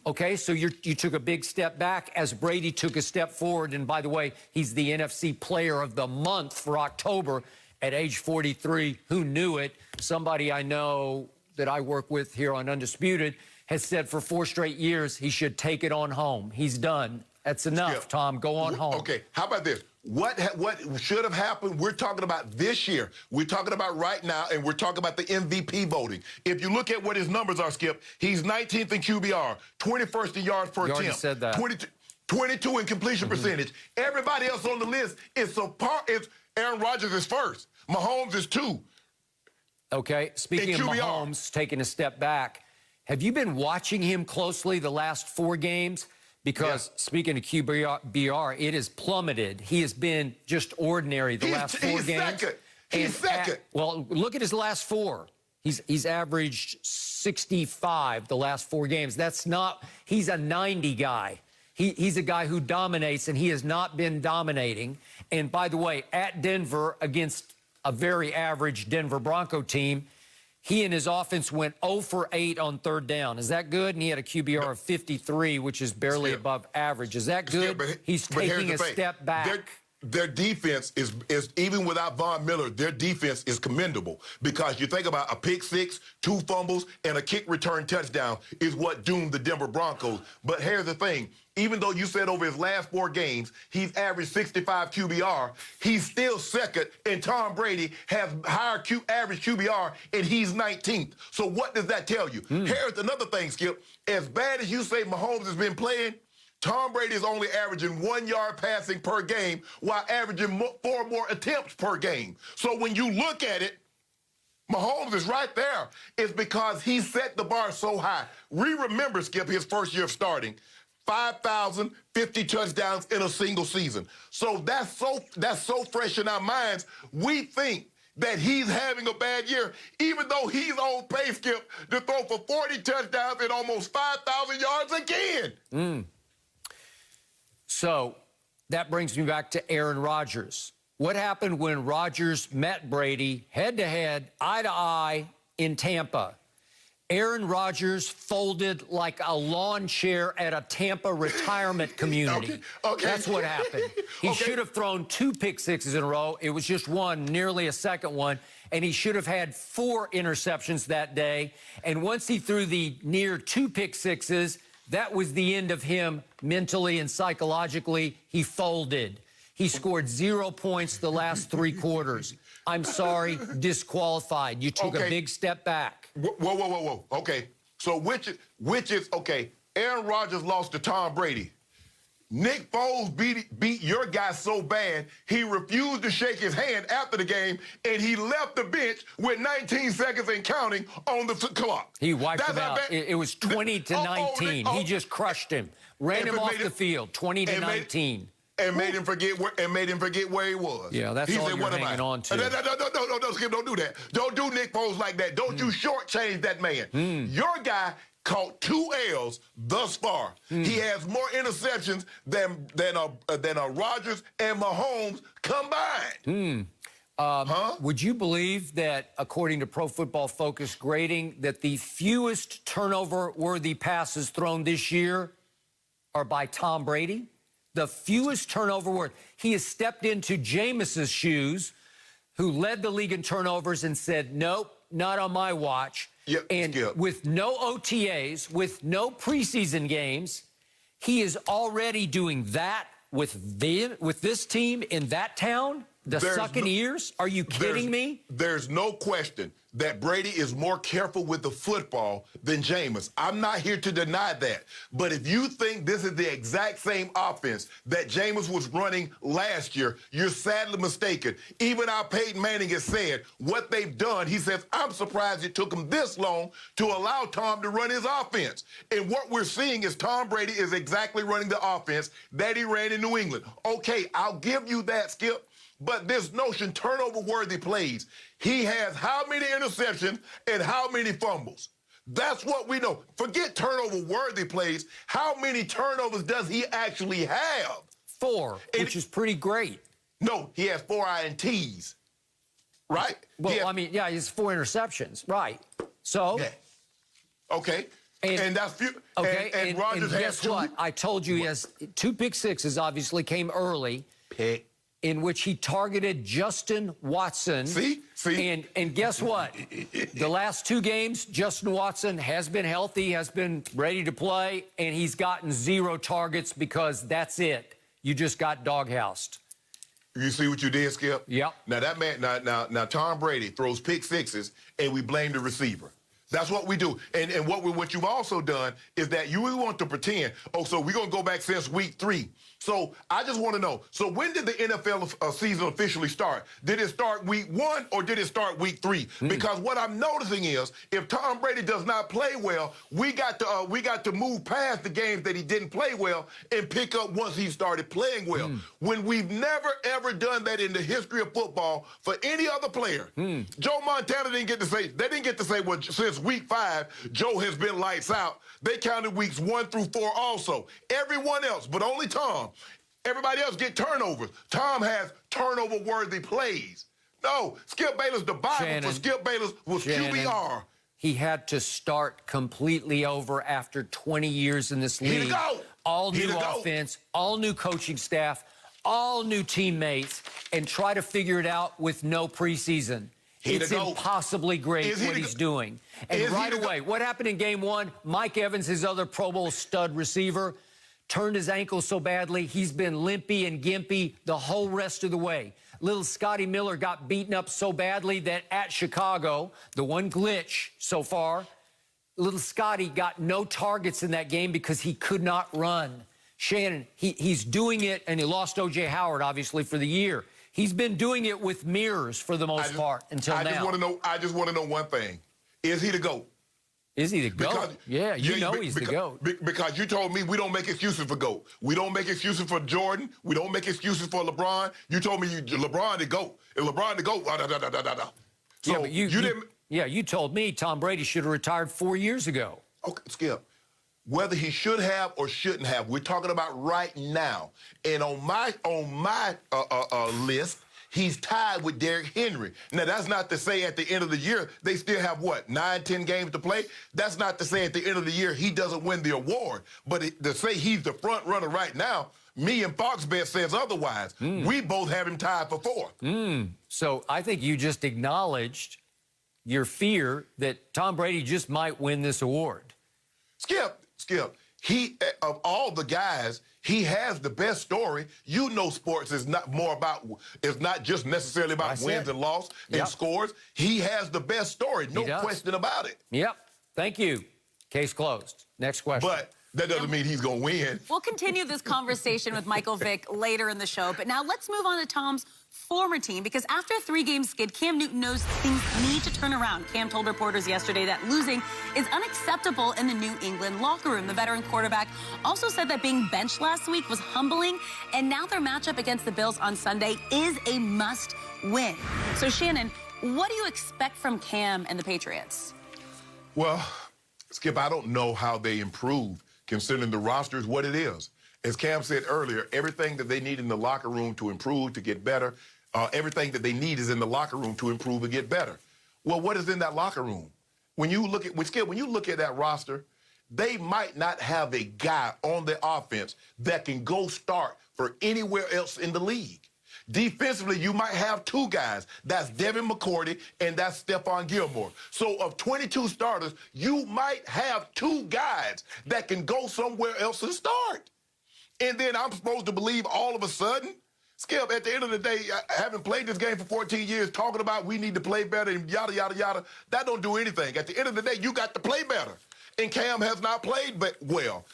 Okay, so you took a big step back as Brady took a step forward. And by the way, he's the NFC Player of the Month for October at age 43. Who knew it? Somebody I know that I work with here on Undisputed has said for 4 straight years he should take it on home. He's done. That's enough, Tom. Go on home. Okay, how about this? What should have happened? We're talking about this year. We're talking about right now, and we're talking about the MVP voting. If you look at what his numbers are, Skip, he's 19th in QBR, 21st in yards per attempt. You already said that. 22 in completion percentage. Everybody else on the list is Aaron Rodgers is 1st. Mahomes is 2. Okay, speaking of Mahomes taking a step back, have you been watching him closely the last 4 games? Because speaking of QBR, it has plummeted. He has been just ordinary the last 4 games. He's second. Well, look at his last 4. He's averaged 65 the last 4 games. That's not. He's a 90 guy. He's a guy who dominates, and he has not been dominating. And by the way, at Denver against a very average Denver Bronco team, he and his offense went 0 for 8 on 3rd down. Is that good? And he had a QBR of 53, which is barely above average. Is that good? He's taking a step back. Their defense is even without Von Miller, their defense is commendable because you think about a pick 6, 2 fumbles, and a kick return touchdown is what doomed the Denver Broncos. But here's the thing. Even though you said over his last 4 games, he's averaged 65 QBR, he's still second, and Tom Brady has higher average QBR, and he's 19th. So what does that tell you? Here's another thing, Skip. As bad as you say Mahomes has been playing, Tom Brady is only averaging 1 yard passing per game while averaging 4 more attempts per game. So when you look at it, Mahomes is right there. It's because he set the bar so high. We remember, Skip, his first year of starting. 5,050 touchdowns in a single season. So that's so fresh in our minds. We think that he's having a bad year, even though he's on pace, Skip, to throw for 40 touchdowns and almost 5,000 yards again. So that brings me back to Aaron Rodgers. What happened when Rodgers met Brady head-to-head, eye-to-eye in Tampa? Aaron Rodgers folded like a lawn chair at a Tampa retirement community. Okay. That's what happened. He should have thrown 2 pick sixes in a row. It was just one, nearly a second one. And he should have had 4 interceptions that day. And once he threw the near 2 pick sixes, that was the end of him mentally and psychologically. He folded. He scored 0 points the last 3 quarters. I'm sorry, disqualified. You took a big step back. Whoa. Okay. So which is okay, Aaron Rodgers lost to Tom Brady. Nick Foles beat your guy so bad, he refused to shake his hand after the game, and he left the bench with 19 seconds and counting on the clock. He wiped him out. It was 20-19. He just crushed him. Ran him off the field, 20-19. And made him forget where he was. Yeah, that's all you're hanging on to. No, Skip, don't do that. Don't do Nick Foles like that. Don't you shortchange that man. Your guy caught 2 L's thus far. He has more interceptions than Rodgers and Mahomes combined. Would you believe that, according to Pro Football Focus grading, that the fewest turnover-worthy passes thrown this year are by Tom Brady? The fewest turnover-worthy. He has stepped into Jameis's shoes, who led the league in turnovers and said, nope, not on my watch. Yep, and with no OTAs, with no preseason games, he is already doing that with this team in that town? The sucking ears? Are you kidding me? There's no question that Brady is more careful with the football than Jameis. I'm not here to deny that. But if you think this is the exact same offense that Jameis was running last year, you're sadly mistaken. Even our Peyton Manning has said what they've done. He says, I'm surprised it took him this long to allow Tom to run his offense. And what we're seeing is Tom Brady is exactly running the offense that he ran in New England. Okay, I'll give you that, Skip. But this notion, turnover-worthy plays, he has how many interceptions and how many fumbles? That's what we know. Forget turnover-worthy plays. How many turnovers does he actually have? 4, which is pretty great. No, he has 4 INTs, right? Well, I mean, yeah, he has 4 interceptions, right. So? Yeah. Okay. And that's few. Okay, and Rodgers has guess 2. what? I told you he has 2 pick sixes, obviously, came early. In which he targeted Justin Watson. See? And guess what? The last 2 games, Justin Watson has been healthy, has been ready to play, and he's gotten 0 targets because that's it. You just got doghoused. You see what you did, Skip? Yep. Now that man, now Tom Brady throws pick sixes, and we blame the receiver. That's what we do. And what you've also done is that you want to pretend, so we're going to go back since week 3. So I just want to know, so when did the NFL season officially start? Did it start week 1 or did it start week 3? Because what I'm noticing is if Tom Brady does not play well, we got to move past the games that he didn't play well and pick up once he started playing well. When we've never, ever done that in the history of football for any other player. Joe Montana didn't get to say, well, since week 5, Joe has been lights out. They counted weeks 1 through 4 also. Everyone else, but only Tom. Everybody else get turnovers. Tom has turnover-worthy plays. No, Skip Bayless, the Bible for Skip Bayless was QBR. He had to start completely over after 20 years in this league. All new offense, all new coaching staff, all new teammates, and try to figure it out with no preseason. It's impossibly great what he's doing. And right away, what happened in game 1? Mike Evans, his other Pro Bowl stud receiver, turned his ankle so badly, he's been limpy and gimpy the whole rest of the way. Little Scotty Miller got beaten up so badly that at Chicago, the one glitch so far, little Scotty got no targets in that game because he could not run. Shannon, he's doing it, and he lost O.J. Howard, obviously, for the year. He's been doing it with mirrors for the most part until now. I just want to know one thing. Is he the GOAT? Is he the GOAT? Yeah, he's the GOAT. Because you told me we don't make excuses for GOAT. We don't make excuses for Jordan. We don't make excuses for LeBron. You told me LeBron the GOAT. And LeBron the GOAT, So yeah, but you didn't... Yeah, you told me Tom Brady should have retired 4 years ago. Okay, Skip. Whether he should have or shouldn't have, we're talking about right now. And on my list, he's tied with Derrick Henry. Now, that's not to say at the end of the year, they still have, what, 9, 10 games to play? That's not to say at the end of the year he doesn't win the award. But to say he's the front runner right now, me and Foxbet says otherwise. We both have him tied for 4th. So I think you just acknowledged your fear that Tom Brady just might win this award. Skip, he, of all the guys, he has the best story. You know, sports is not just necessarily about wins and losses and scores. He has the best story, no question about it. Yep. Thank you. Case closed. Next question. But that doesn't mean he's going to win. We'll continue this conversation with Michael Vick later in the show. But now let's move on to Tom's former team, because after a 3-game skid, Cam Newton knows things need to turn around. Cam told reporters yesterday that losing is unacceptable in the New England locker room. The veteran quarterback also said that being benched last week was humbling, and now their matchup against the Bills on Sunday is a must-win. So, Shannon, what do you expect from Cam and the Patriots? Well, Skip, I don't know how they improve, considering the roster is what it is. As Cam said earlier, everything that they need in the locker room to improve, to get better, everything that they need is in the locker room to improve and get better. Well, what is in that locker room? When you look at that roster, they might not have a guy on the offense that can go start for anywhere else in the league. Defensively, you might have 2 guys. That's Devin McCourty and that's Stephon Gilmore. So of 22 starters, you might have 2 guys that can go somewhere else and start. And then I'm supposed to believe all of a sudden, Skip, at the end of the day, having played this game for 14 years, talking about we need to play better and yada, yada, yada, that don't do anything. At the end of the day, you got to play better. And Cam has not played well.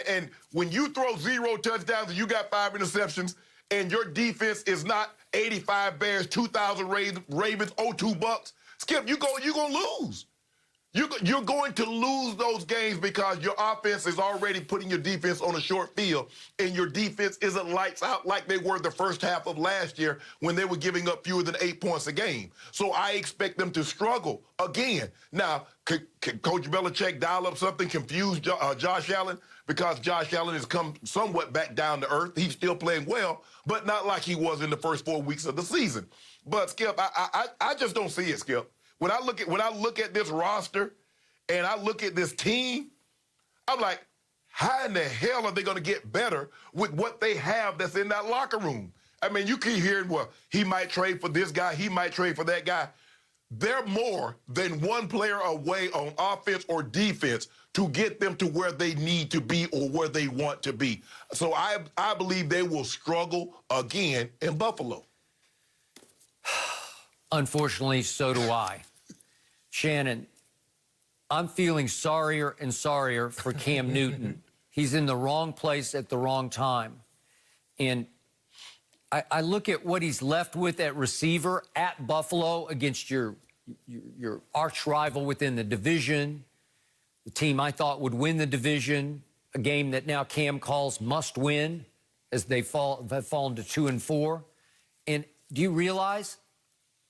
And when you throw 0 touchdowns and you got 5 interceptions and your defense is not 85 Bears, 2,000 Ravens, 0-2 Bucks, Skip, you're going to lose. You're going to lose those games because your offense is already putting your defense on a short field, and your defense isn't lights out like they were the first half of last year when they were giving up fewer than 8 points a game. So I expect them to struggle again. Now, could Coach Belichick dial up something, confuse Josh Allen? Because Josh Allen has come somewhat back down to earth. He's still playing well, but not like he was in the first 4 weeks of the season. But, Skip, I just don't see it, Skip. When I look at this roster and I look at this team, I'm like, how in the hell are they going to get better with what they have that's in that locker room? I mean, you keep hearing, well, he might trade for this guy, he might trade for that guy. They're more than one player away on offense or defense to get them to where they need to be or where they want to be. So I believe they will struggle again in Buffalo. Unfortunately, so do I. Shannon, I'm feeling sorrier and sorrier for Cam Newton. He's in the wrong place at the wrong time. And I look at what he's left with at receiver at Buffalo against your arch rival within the division, the team I thought would win the division, a game that now Cam calls must win as they've fallen to 2-4. And do you realize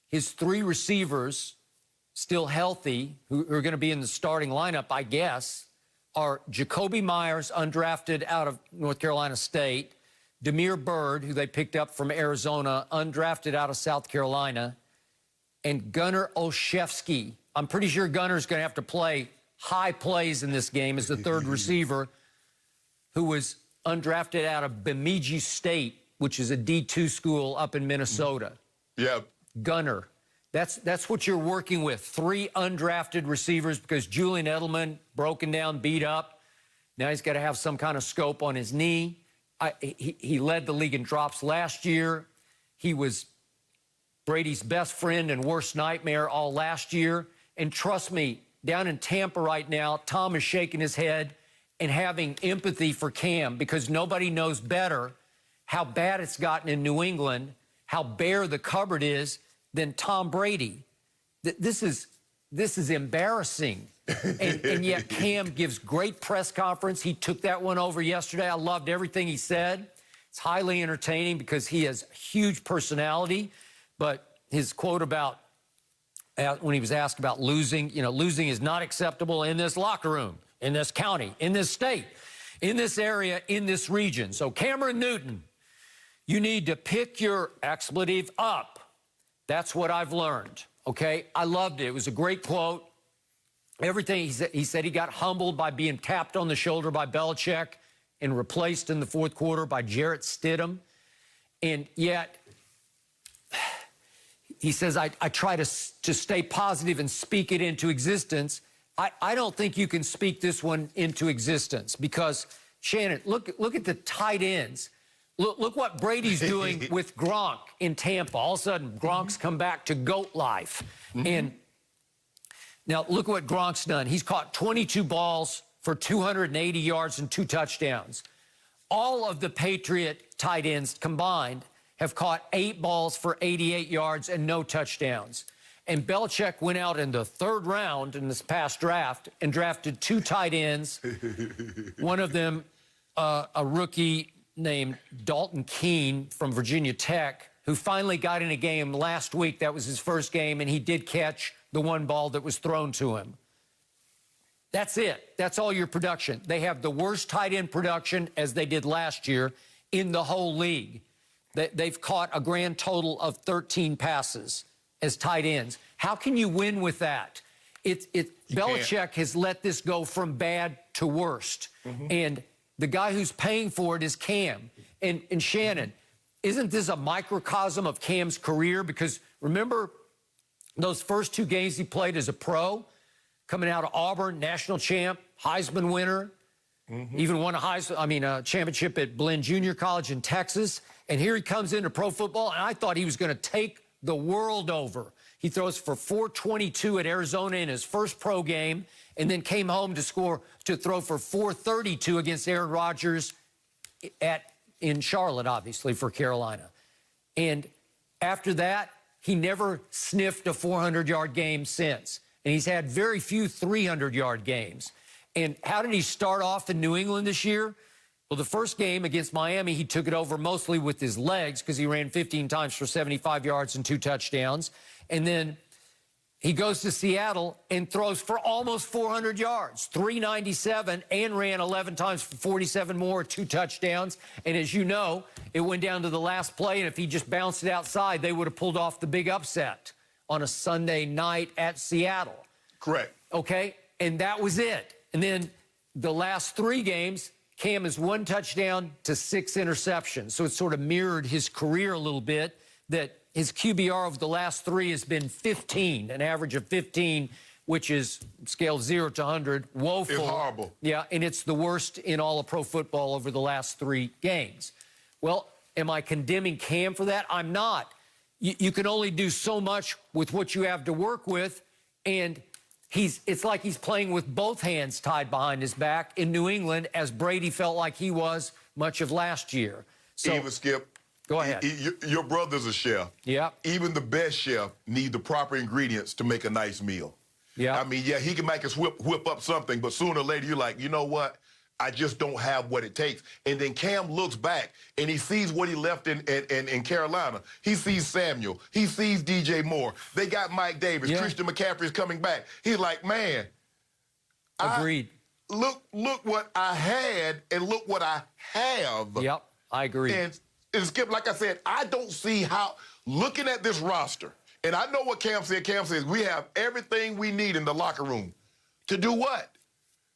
his 3 receivers still healthy, who are going to be in the starting lineup, I guess, are Jacoby Myers, undrafted out of North Carolina State, Damiere Byrd, who they picked up from Arizona, undrafted out of South Carolina, and Gunnar Olszewski. I'm pretty sure Gunner's going to have to play high plays in this game as the 3rd receiver, who was undrafted out of Bemidji State, which is a D2 school up in Minnesota. Yeah. Gunner. That's what you're working with. 3 undrafted receivers because Julian Edelman broken down, beat up. Now he's got to have some kind of scope on his knee. He led the league in drops last year. He was Brady's best friend and worst nightmare all last year. And trust me, down in Tampa right now, Tom is shaking his head and having empathy for Cam because nobody knows better how bad it's gotten in New England, how bare the cupboard is, than Tom Brady. This is this is embarrassing. And yet Cam gives great press conference. He took that one over yesterday. I loved everything he said. It's highly entertaining because he has huge personality. But his quote about when he was asked about losing, losing is not acceptable in this locker room, in this county, in this state, in this area, in this region. So Cameron Newton, you need to pick your expletive up. That's what I've learned, okay? I loved it. It was a great quote. Everything he said he got humbled by being tapped on the shoulder by Belichick and replaced in the fourth quarter by Jarrett Stidham. And yet, he says, I try to stay positive and speak it into existence. I don't think you can speak this one into existence because, Shannon, look at the tight ends. Look what Brady's doing with Gronk in Tampa. All of a sudden, Gronk's come back to GOAT life. And now look what Gronk's done. He's caught 22 balls for 280 yards and 2 touchdowns. All of the Patriot tight ends combined have caught 8 balls for 88 yards and no touchdowns. And Belichick went out in the 3rd round in this past draft and drafted 2 tight ends. One of them, a rookie named Dalton Keene from Virginia Tech, who finally got in a game last week. That was his first game, and he did catch the 1 ball that was thrown to him. That's it. That's all your production. They have the worst tight end production, as they did last year, in the whole league. They've caught a grand total of 13 passes as tight ends. How can you win with that? Belichick has let this go from bad to worst. And the guy who's paying for it is Cam. And Shannon, isn't this a microcosm of Cam's career? Because remember those first 2 games he played as a pro, coming out of Auburn, national champ, Heisman winner, even won a championship at Blinn Junior College in Texas. And here he comes into pro football, and I thought he was going to take the world over. He throws for 422 at Arizona in his first pro game, and then came home to throw for 432 against Aaron Rodgers in Charlotte, obviously, for Carolina. And after that, he never sniffed a 400-yard game since. And he's had very few 300-yard games. And how did he start off in New England this year? Well, the first game against Miami, he took it over mostly with his legs because he ran 15 times for 75 yards and 2 touchdowns. And then he goes to Seattle and throws for almost 400 yards, 397, and ran 11 times for 47 more, 2 touchdowns. And as you know, it went down to the last play, and if he just bounced it outside, they would have pulled off the big upset on a Sunday night at Seattle. Correct. Okay? And that was it. And then the last 3 games, Cam has 1 touchdown to 6 interceptions. So it sort of mirrored his career a little bit, that his QBR of the last 3 has been 15, an average of 15, which is scale 0 to 100, woeful. It's horrible. Yeah, and it's the worst in all of pro football over the last 3 games. Well, am I condemning Cam for that? I'm not. You can only do so much with what you have to work with, and it's like he's playing with both hands tied behind his back in New England, as Brady felt like he was much of last year. So, even Skip, go ahead. Your brother's a chef. Yeah. Even the best chef need the proper ingredients to make a nice meal. Yeah. I mean, yeah, he can make us whip up something, but sooner or later you're like, you know what? I just don't have what it takes. And then Cam looks back and he sees what he left in Carolina. He sees Samuel. He sees DJ Moore. They got Mike Davis. Yeah. Christian McCaffrey's coming back. He's like, man. Agreed. Look what I had and look what I have. Yep, I agree. And Skip, like I said, I don't see how, looking at this roster, and I know what Cam said. Cam says we have everything we need in the locker room. To do what?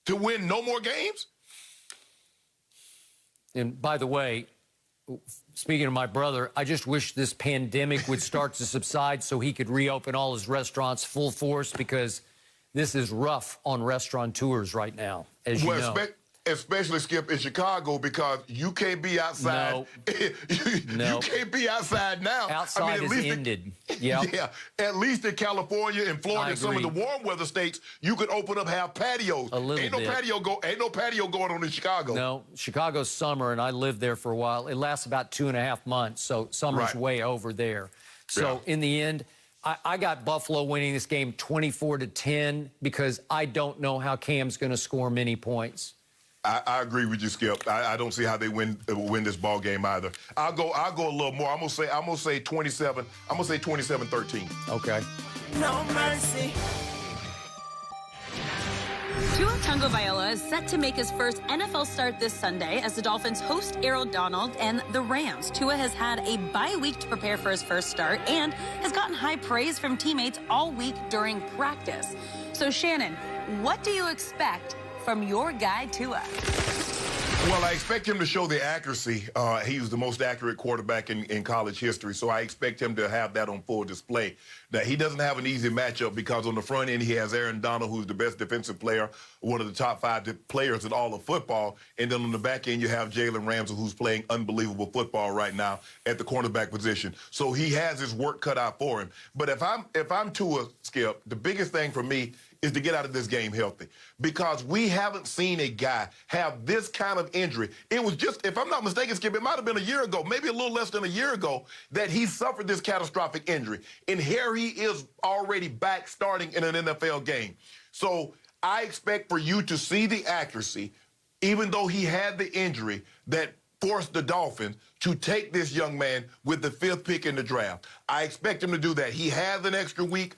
To win no more games? And by the way, speaking of my brother, I just wish this pandemic would start to subside so he could reopen all his restaurants full force, because this is rough on restaurateurs right now, as you know. Especially, Skip, in Chicago, because you can't be outside. No. You can't be outside now. Outside is ended. Yep. Yeah. At least in California and Florida and some of the warm weather states, you could open up, have patios. A little bit. Ain't no patio going on in Chicago. No. Chicago's summer, and I lived there for a while. It lasts about 2.5 months, so summer's way over there. So in the end, I got Buffalo winning this game 24-10 because I don't know how Cam's going to score many points. I agree with you, Skip. I don't see how they win this ball game either. I'll go a little more. I'm gonna say 27. I'm gonna say 27-13. Okay. No mercy. Tua Tagovailoa is set to make his first NFL start this Sunday as the Dolphins host Aaron Donald and the Rams. Tua has had a bye week to prepare for his first start and has gotten high praise from teammates all week during practice. So, Shannon, what do you expect from your guy, Tua? Well, I expect him to show the accuracy. He was the most accurate quarterback in college history, so I expect him to have that on full display. Now, he doesn't have an easy matchup because on the front end, he has Aaron Donald, who's the best defensive player, one of the top 5 players in all of football. And then on the back end, you have Jalen Ramsey, who's playing unbelievable football right now at the cornerback position. So he has his work cut out for him. But if I'm Tua, Skip, the biggest thing for me is to get out of this game healthy, because we haven't seen a guy have this kind of injury. It was just, if I'm not mistaken, Skip, it might have been a year ago, maybe a little less than a year ago, that he suffered this catastrophic injury. And here he is already back starting in an NFL game. So I expect for you to see the accuracy, even though he had the injury, that forced the Dolphins to take this young man with the 5th pick in the draft. I expect him to do that. He has an extra week.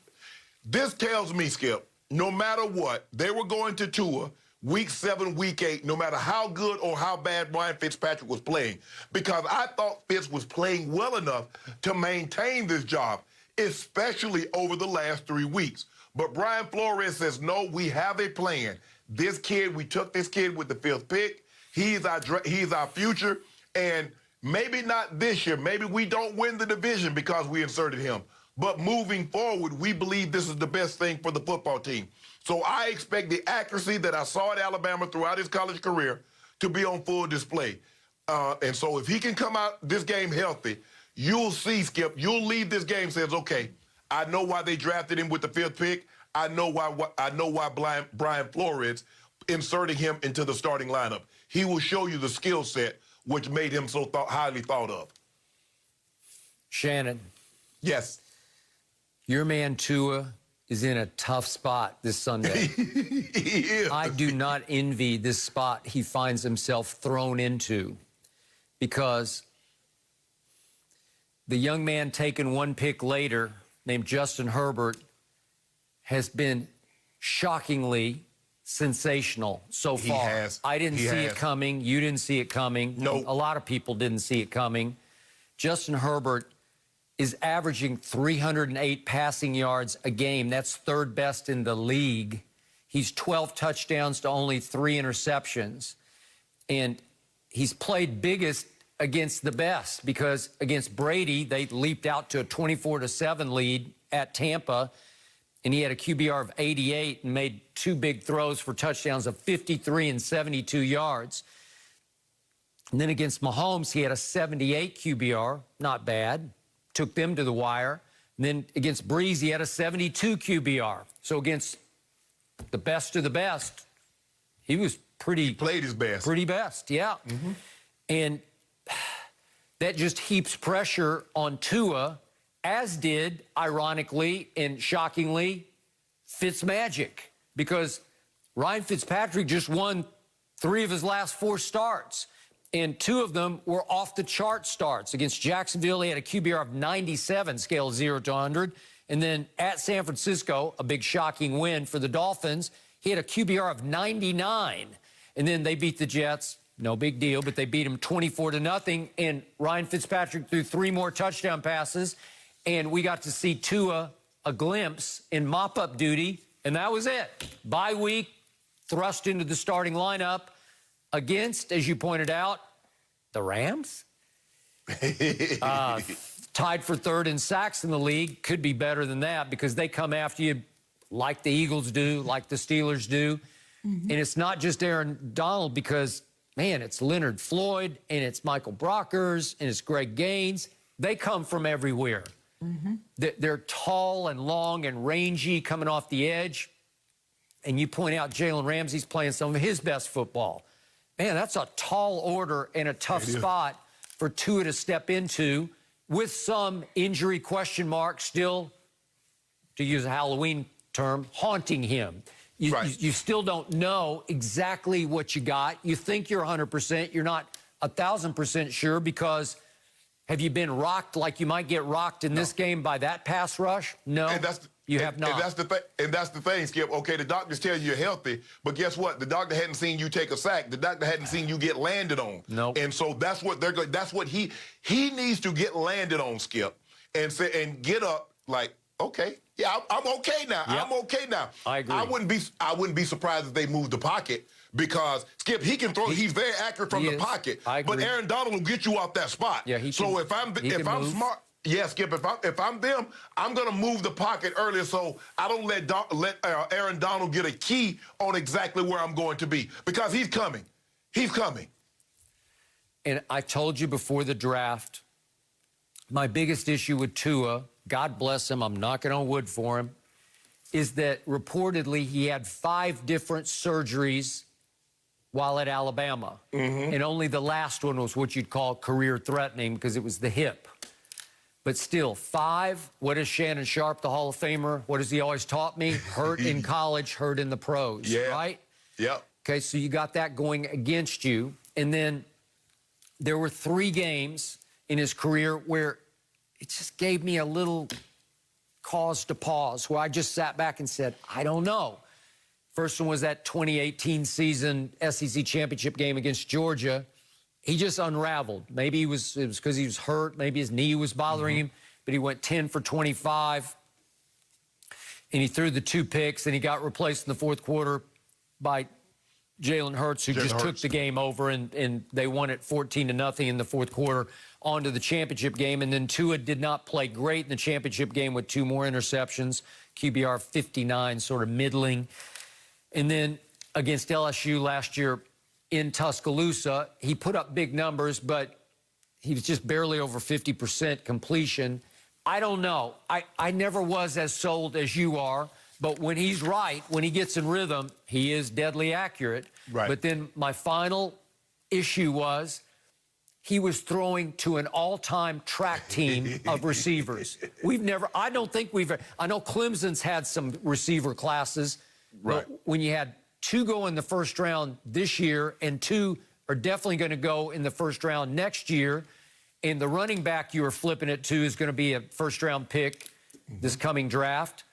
This tells me, Skip, no matter what, they were going to Tua week 7, week 8, no matter how good or how bad Ryan Fitzpatrick was playing, because I thought Fitz was playing well enough to maintain this job, especially over the last 3 weeks. But Brian Flores says, no, we have a plan. This kid, we took this kid with the 5th pick. He's our future, and maybe not this year. Maybe we don't win the division because we inserted him. But moving forward, we believe this is the best thing for the football team. So I expect the accuracy that I saw at Alabama throughout his college career to be on full display. And so if he can come out this game healthy, you'll see, Skip, you'll leave this game says, okay, I know why they drafted him with the 5th pick. I know why Brian Flores inserting him into the starting lineup. He will show you the skill set which made him so highly thought of. Shannon. Yes. Your man Tua is in a tough spot this Sunday. He is. I do not envy this spot he finds himself thrown into, because the young man taken 1 pick later, named Justin Herbert, has been shockingly sensational so far. He has. I didn't see it coming. You didn't see it coming. Nope. A lot of people didn't see it coming. Justin Herbert is averaging 308 passing yards a game. That's 3rd best in the league. He's 12 touchdowns to only 3 interceptions. And he's played biggest against the best, because against Brady, they leaped out to a 24-7 lead at Tampa, and he had a QBR of 88 and made 2 big throws for touchdowns of 53 and 72 yards. And then against Mahomes, he had a 78 QBR, not bad. Took them to the wire. And then against Breeze, he had a 72 QBR. So against the best of the best, he was He played his best. Pretty best, yeah. Mm-hmm. And that just heaps pressure on Tua, as did, ironically and shockingly, Fitzmagic. Because Ryan Fitzpatrick just won 3 of his last 4 starts. And 2 of them were off-the-chart starts. Against Jacksonville, he had a QBR of 97, scale of 0 to 100. And then at San Francisco, a big shocking win for the Dolphins, he had a QBR of 99. And then they beat the Jets, no big deal, but they beat them 24-0. And Ryan Fitzpatrick threw 3 more touchdown passes. And we got to see Tua a glimpse in mop-up duty, and that was it. Bye week, thrust into the starting lineup against, as you pointed out, the Rams. Tied for 3rd in sacks in the league. Could be better than that, because they come after you like the Eagles do, like the Steelers do. Mm-hmm. And it's not just Aaron Donald, because, man, it's Leonard Floyd, and it's Michael Brockers, and it's Greg Gaines. They come from everywhere. Mm-hmm. They're tall and long and rangy coming off the edge. And you point out Jalen Ramsey's playing some of his best football. Man, that's a tall order and a tough spot for Tua to step into, with some injury question marks still to use a Halloween term, haunting him. You still don't know exactly what you got. You think you're 100%. You're not 1,000% sure because have you been rocked like you might get rocked in this game by that pass rush? No, you have not. And that's the thing, Skip. Okay, the doctors tell you you're healthy, but guess what? The doctor hadn't seen you take a sack. The doctor hadn't seen you get landed on. Nope. And so that's what they're going. That's what he needs to get landed on, Skip, and say and get up like, okay, yeah, I'm okay now. Yep. I'm okay now. I agree. I wouldn't be surprised if they moved the pocket because Skip, he can throw. He's very accurate from the pocket. I agree. But Aaron Donald will get you off that spot. Yeah, so if I'm smart. Yeah, Skip, if I'm them, I'm going to move the pocket earlier so I don't let Aaron Donald get a key on exactly where I'm going to be because he's coming. He's coming. And I told you before the draft, my biggest issue with Tua, God bless him, I'm knocking on wood for him, is that reportedly he had 5 different surgeries while at Alabama. And only the last one was what you'd call career-threatening because it was the hip. But still, 5, what is Shannon Sharpe, the Hall of Famer, what has he always taught me? Hurt in college, hurt in the pros, right? Yep. Okay, so you got that going against you. And then there were 3 games in his career where it just gave me a little cause to pause, where I just sat back and said, I don't know. First one was that 2018 season SEC championship game against Georgia. He just unraveled. Maybe it was because he was hurt. Maybe his knee was bothering him. But he went 10 for 25. And he threw the 2 picks. And he got replaced in the fourth quarter by Jalen Hurts, who just took the game over. And they won it 14-0 in the fourth quarter on to the championship game. And then Tua did not play great in the championship game with 2 more interceptions. QBR 59, sort of middling. And then against LSU last year, in Tuscaloosa, he put up big numbers, but he was just barely over 50% completion. I don't know. I never was as sold as you are, but when he's right, when he gets in rhythm, he is deadly accurate. Right. But then my final issue was he was throwing to an all-time track team of receivers. I don't think I know Clemson's had some receiver classes, but when you had 2 go in the first round this year, and 2 are definitely going to go in the first round next year. And the running back you are flipping it to is going to be a first-round pick this coming draft.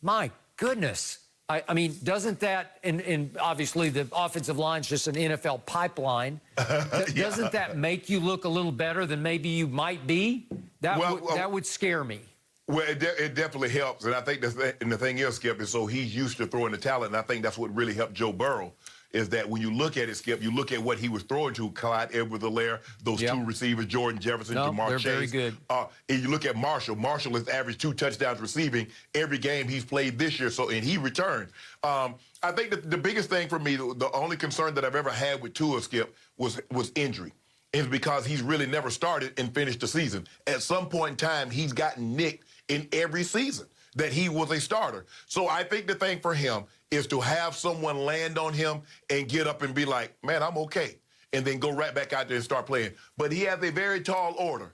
My goodness. I mean, doesn't that, and obviously the offensive line's just an NFL pipeline. Doesn't that make you look a little better than maybe you might be? That would scare me. Well, it definitely helps, and I think the thing is, Skip, is so he's used to throwing the talent, and I think that's what really helped Joe Burrow, is that when you look at it, Skip, you look at what he was throwing to, Clyde Edwards-Helaire, those 2 receivers, Jordan Jefferson, Jamar Chase. They're very good. And you look at Marshall. Marshall has averaged 2 touchdowns receiving every game he's played this year, and he returned. I think that the biggest thing for me, the only concern that I've ever had with Tua, Skip, was injury. It's because he's really never started and finished the season. At some point in time, he's gotten nicked in every season that he was a starter. So I think the thing for him is to have someone land on him and get up and be like, man, I'm okay, and then go right back out there and start playing. But he has a very tall order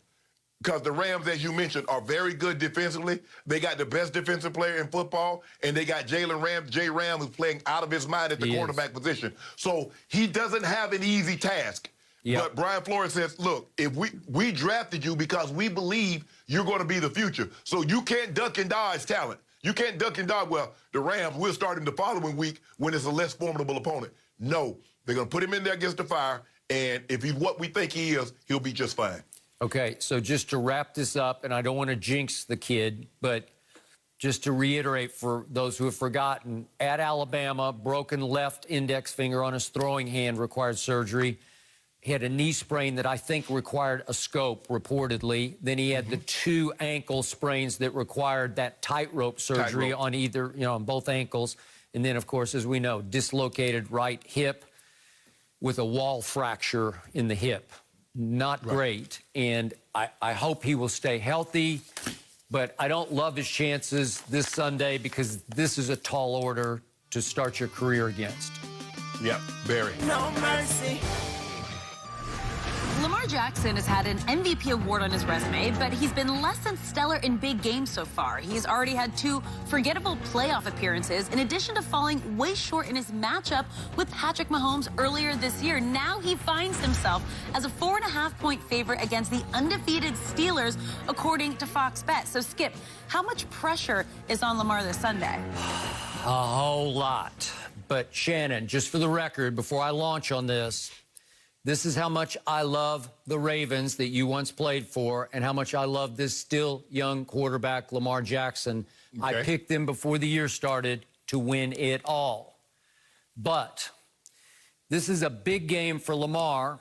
because the Rams, as you mentioned, are very good defensively. They got the best defensive player in football, and they got Jay Ram, who's playing out of his mind at the quarterback position. So he doesn't have an easy task. Yep. But Brian Flores says, look, if we drafted you because we believe you're going to be the future. So you can't duck and dodge talent. You can't duck and dodge. Well, the Rams, we'll start him the following week when it's a less formidable opponent. No, they're going to put him in there against the fire, and if he's what we think he is, he'll be just fine. Okay, so just to wrap this up, and I don't want to jinx the kid, but just to reiterate for those who have forgotten, at Alabama, broken left index finger on his throwing hand, required surgery. He had a knee sprain that I think required a scope, reportedly. Then he had the 2 ankle sprains that required that tightrope surgery on either, on both ankles. And then, of course, as we know, dislocated right hip with a wall fracture in the hip. Not great. And I hope he will stay healthy, but I don't love his chances this Sunday because this is a tall order to start your career against. Yep, very. No mercy. Lamar Jackson has had an MVP award on his resume, but he's been less than stellar in big games so far. He's already had 2 forgettable playoff appearances, in addition to falling way short in his matchup with Patrick Mahomes earlier this year. Now he finds himself as a 4.5-point favorite against the undefeated Steelers, according to Fox Bet. So, Skip, how much pressure is on Lamar this Sunday? A whole lot. But, Shannon, just for the record, before I launch on this is how much I love the Ravens that you once played for and how much I love this still young quarterback, Lamar Jackson. Okay. I picked them before the year started to win it all. But this is a big game for Lamar,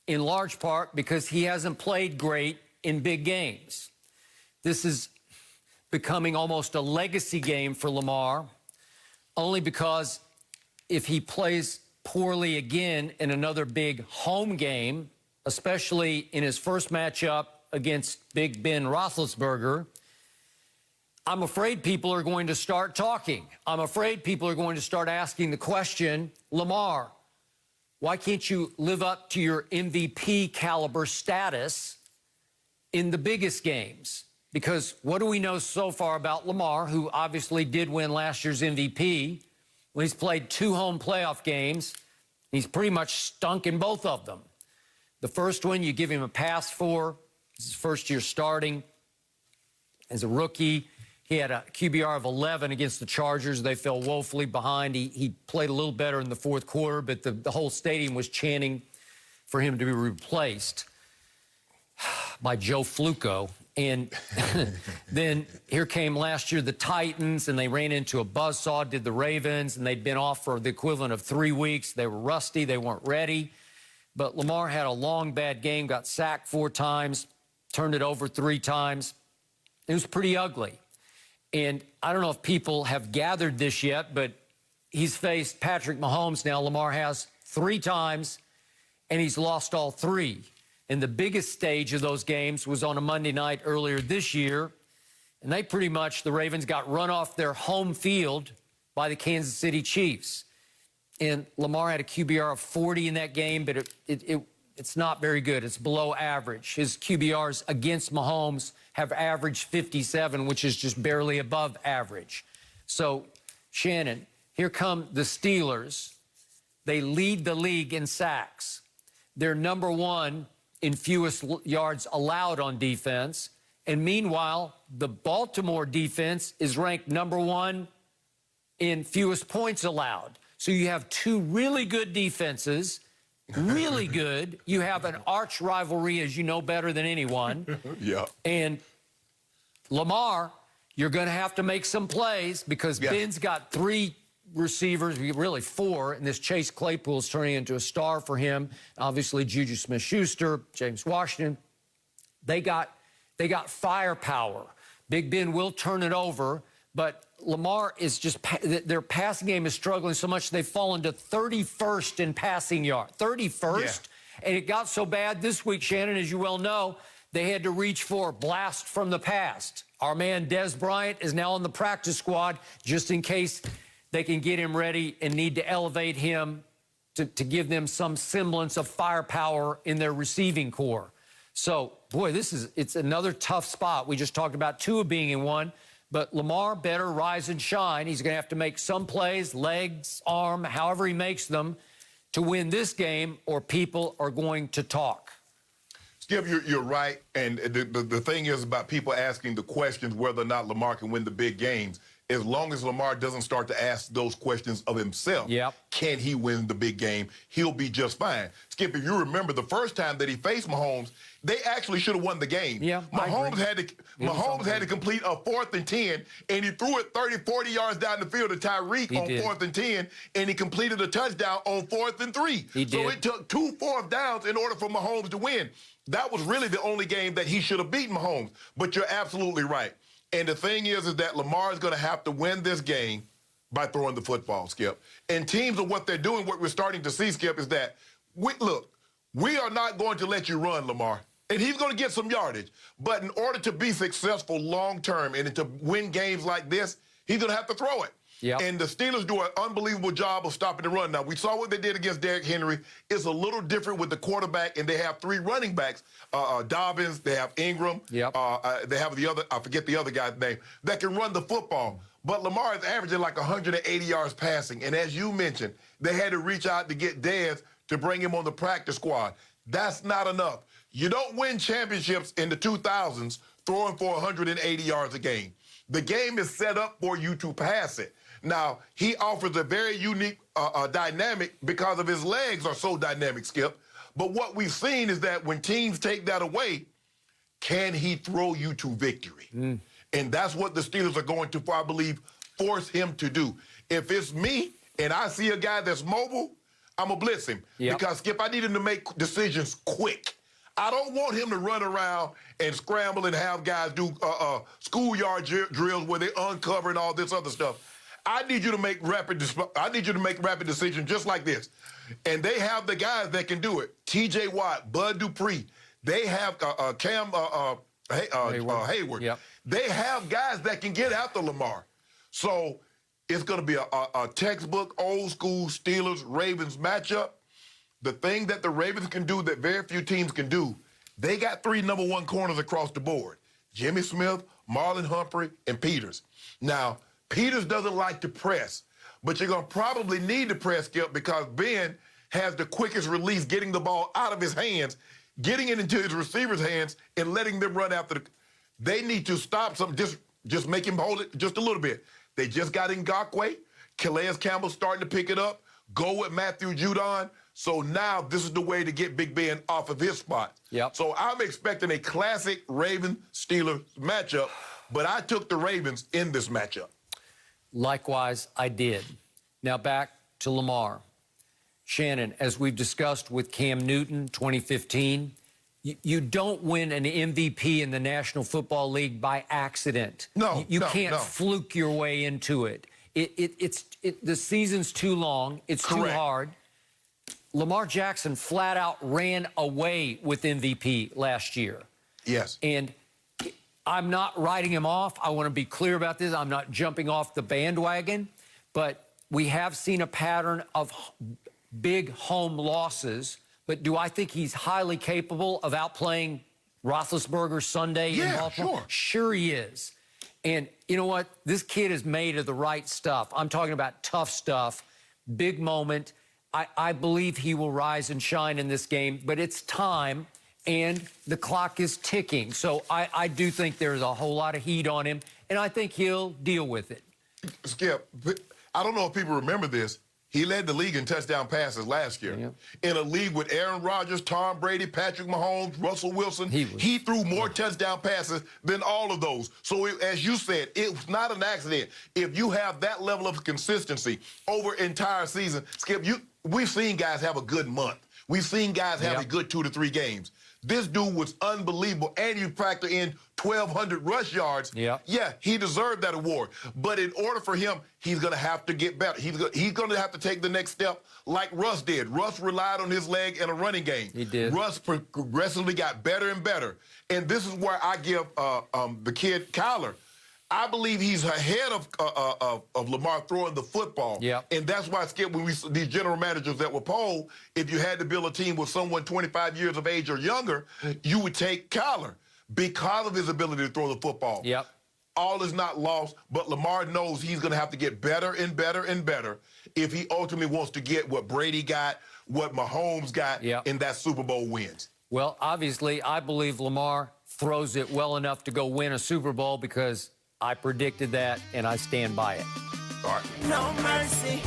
in large part because he hasn't played great in big games. This is becoming almost a legacy game for Lamar, only because if he plays poorly again in another big home game, especially in his first matchup against Big Ben Roethlisberger, I'm afraid people are going to start talking. I'm afraid people are going to start asking the question, Lamar, why can't you live up to your MVP caliber status in the biggest games? Because what do we know so far about Lamar, who obviously did win last year's MVP? Well, he's played 2 home playoff games. He's pretty much stunk in both of them. The first one you give him a pass for. It's his first year starting as a rookie. He had a QBR of 11 against the Chargers. They fell woefully behind. He played a little better in the fourth quarter, but the whole stadium was chanting for him to be replaced by Joe Flacco. And then here came last year the Titans, and they ran into a buzzsaw, did the Ravens, and they'd been off for the equivalent of 3 weeks. They were rusty. They weren't ready. But Lamar had a long, bad game, got sacked 4 times, turned it over 3 times. It was pretty ugly. And I don't know if people have gathered this yet, but he's faced Patrick Mahomes now. Lamar has 3 times, and he's lost all 3. And the biggest stage of those games was on a Monday night earlier this year. And they pretty much, the Ravens got run off their home field by the Kansas City Chiefs. And Lamar had a QBR of 40 in that game, but it's not very good. It's below average. His QBRs against Mahomes have averaged 57, which is just barely above average. So, Shannon, here come the Steelers. They lead the league in sacks. They're number 1 in fewest yards allowed on defense. And meanwhile, the Baltimore defense is ranked number 1 in fewest points allowed. So you have 2 really good defenses, really good. You have an arch rivalry, as you know better than anyone. Yeah. And Lamar, you're going to have to make some plays because Ben's got 3 receivers, really 4, and this Chase Claypool's turning into a star for him. Obviously, Juju Smith-Schuster, James Washington. They got firepower. Big Ben will turn it over, but Lamar is just, their passing game is struggling so much they've fallen to 31st in passing yard. 31st? Yeah. And it got so bad this week, Shannon, as you well know, they had to reach for blast from the past. Our man Des Bryant is now on the practice squad just in case they can get him ready and need to elevate him to give them some semblance of firepower in their receiving core. So, boy, it's another tough spot. We just talked about Tua being in one, but Lamar better rise and shine. He's going to have to make some plays, legs, arm, however he makes them, to win this game, or people are going to talk. Skip, you're right. And the thing is about people asking the questions whether or not Lamar can win the big games. As long as Lamar doesn't start to ask those questions of himself, can he win the big game, he'll be just fine. Skip, if you remember the first time that he faced Mahomes, they actually should have won the game. Yeah, Mahomes had to complete a 4th and 10, and he threw it 30, 40 yards down the field to Tyreek on 4th and 10, and he completed a touchdown on 4th and 3. So it took 2 4th downs in order for Mahomes to win. That was really the only game that he should have beaten Mahomes. But you're absolutely right. And the thing is that Lamar is going to have to win this game by throwing the football, Skip. And teams are what they're doing, what we're starting to see, Skip, is that, we are not going to let you run, Lamar. And he's going to get some yardage. But in order to be successful long-term and to win games like this, he's going to have to throw it. Yep. And the Steelers do an unbelievable job of stopping the run. Now, we saw what they did against Derrick Henry. It's a little different with the quarterback, and they have 3 running backs. Dobbins, they have Ingram. Yep. They have the other, I forget the other guy's name, that can run the football. But Lamar is averaging like 180 yards passing. And as you mentioned, they had to reach out to get Dez to bring him on the practice squad. That's not enough. You don't win championships in the 2000s throwing for 180 yards a game. The game is set up for you to pass it. Now, he offers a very unique dynamic because of his legs are so dynamic, Skip. But what we've seen is that when teams take that away, can he throw you to victory? And that's what the Steelers are going to, I believe, force him to do. If it's me and I see a guy that's mobile, I'm going to blitz him. Yep. Because, Skip, I need him to make decisions quick. I don't want him to run around and scramble and have guys do schoolyard drills where they uncover and all this other stuff. I need you to make rapid decisions just like this. And they have the guys that can do it. T.J. Watt, Bud Dupree. They have Cam Hayward. Yep. They have guys that can get after Lamar. So it's going to be a textbook, old-school Steelers-Ravens matchup. The thing that the Ravens can do that very few teams can do, they got 3 number 1 corners across the board. Jimmy Smith, Marlon Humphrey, and Peters. Now, Peters doesn't like to press, but you're going to probably need to press, Skip, because Ben has the quickest release getting the ball out of his hands, getting it into his receiver's hands, and letting them run after the... They need to stop something, just make him hold it just a little bit. They just got Ngakoue. Calais Campbell starting to pick it up. Go with Matthew Judon. So now this is the way to get Big Ben off of his spot. Yep. So I'm expecting a classic Ravens-Steelers matchup, but I took the Ravens in this matchup. Likewise, I did. Now back to Lamar. Shannon, as we've discussed with Cam Newton, 2015, you don't win an MVP in the National Football League by accident. No, you can't fluke your way into it. The season's too long. It's Correct. too hard. Lamar Jackson flat out ran away with MVP last year. Yes. And I'm not writing him off. I want to be clear about this. I'm not jumping off the bandwagon. But we have seen a pattern of big home losses. But do I think he's highly capable of outplaying Roethlisberger Sunday in Baltimore? Sure. Sure he is. And you know what? This kid is made of the right stuff. I'm talking about tough stuff, big moment. I believe he will rise and shine in this game, but it's time, and the clock is ticking. So I do think there's a whole lot of heat on him, and I think he'll deal with it. Skip, I don't know if people remember this. He led the league in touchdown passes last year. Yep. In a league with Aaron Rodgers, Tom Brady, Patrick Mahomes, Russell Wilson, he threw more touchdown passes than all of those. So as you said, it's not an accident. If you have that level of consistency over entire season, Skip, we've seen guys have a good month. We've seen guys have a good 2 to 3 games. This dude was unbelievable, and you factor in 1,200 rush yards. Yeah, he deserved that award. But in order for him, he's going to have to get better. He's going to have to take the next step like Russ did. Russ relied on his leg and a running game. He did. Russ progressively got better and better. And this is where I give the kid Kyler. I believe he's ahead of Lamar throwing the football. Yeah. And that's why, Skip, when these general managers that were polled, if you had to build a team with someone 25 years of age or younger, you would take Kyler because of his ability to throw the football. Yep. All is not lost, but Lamar knows he's going to have to get better and better and better if he ultimately wants to get what Brady got, what Mahomes got, in that Super Bowl wins. Well, obviously, I believe Lamar throws it well enough to go win a Super Bowl because I predicted that, and I stand by it. All right. No mercy.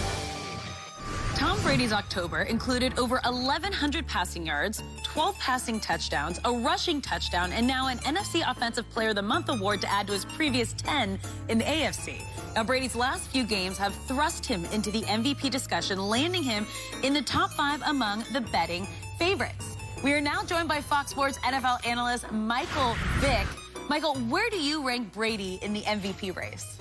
Tom Brady's October included over 1,100 passing yards, 12 passing touchdowns, a rushing touchdown, and now an NFC Offensive Player of the Month award to add to his previous 10 in the AFC. Now, Brady's last few games have thrust him into the MVP discussion, landing him in the top 5 among the betting favorites. We are now joined by Fox Sports NFL analyst Michael Vick. Michael, where do you rank Brady in the MVP race?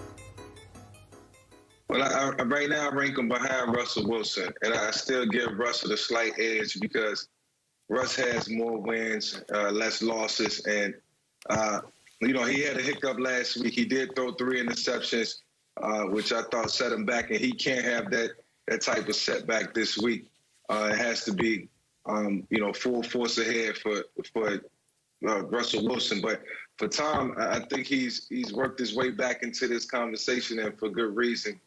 Well, right now I rank him behind Russell Wilson, and I still give Russell a slight edge because Russ has more wins, less losses, and he had a hiccup last week. He did throw 3 interceptions. which I thought set him back, and he can't have that type of setback this week. It has to be, full force ahead for Russell Wilson. But for Tom, I think he's worked his way back into this conversation, and for good reason.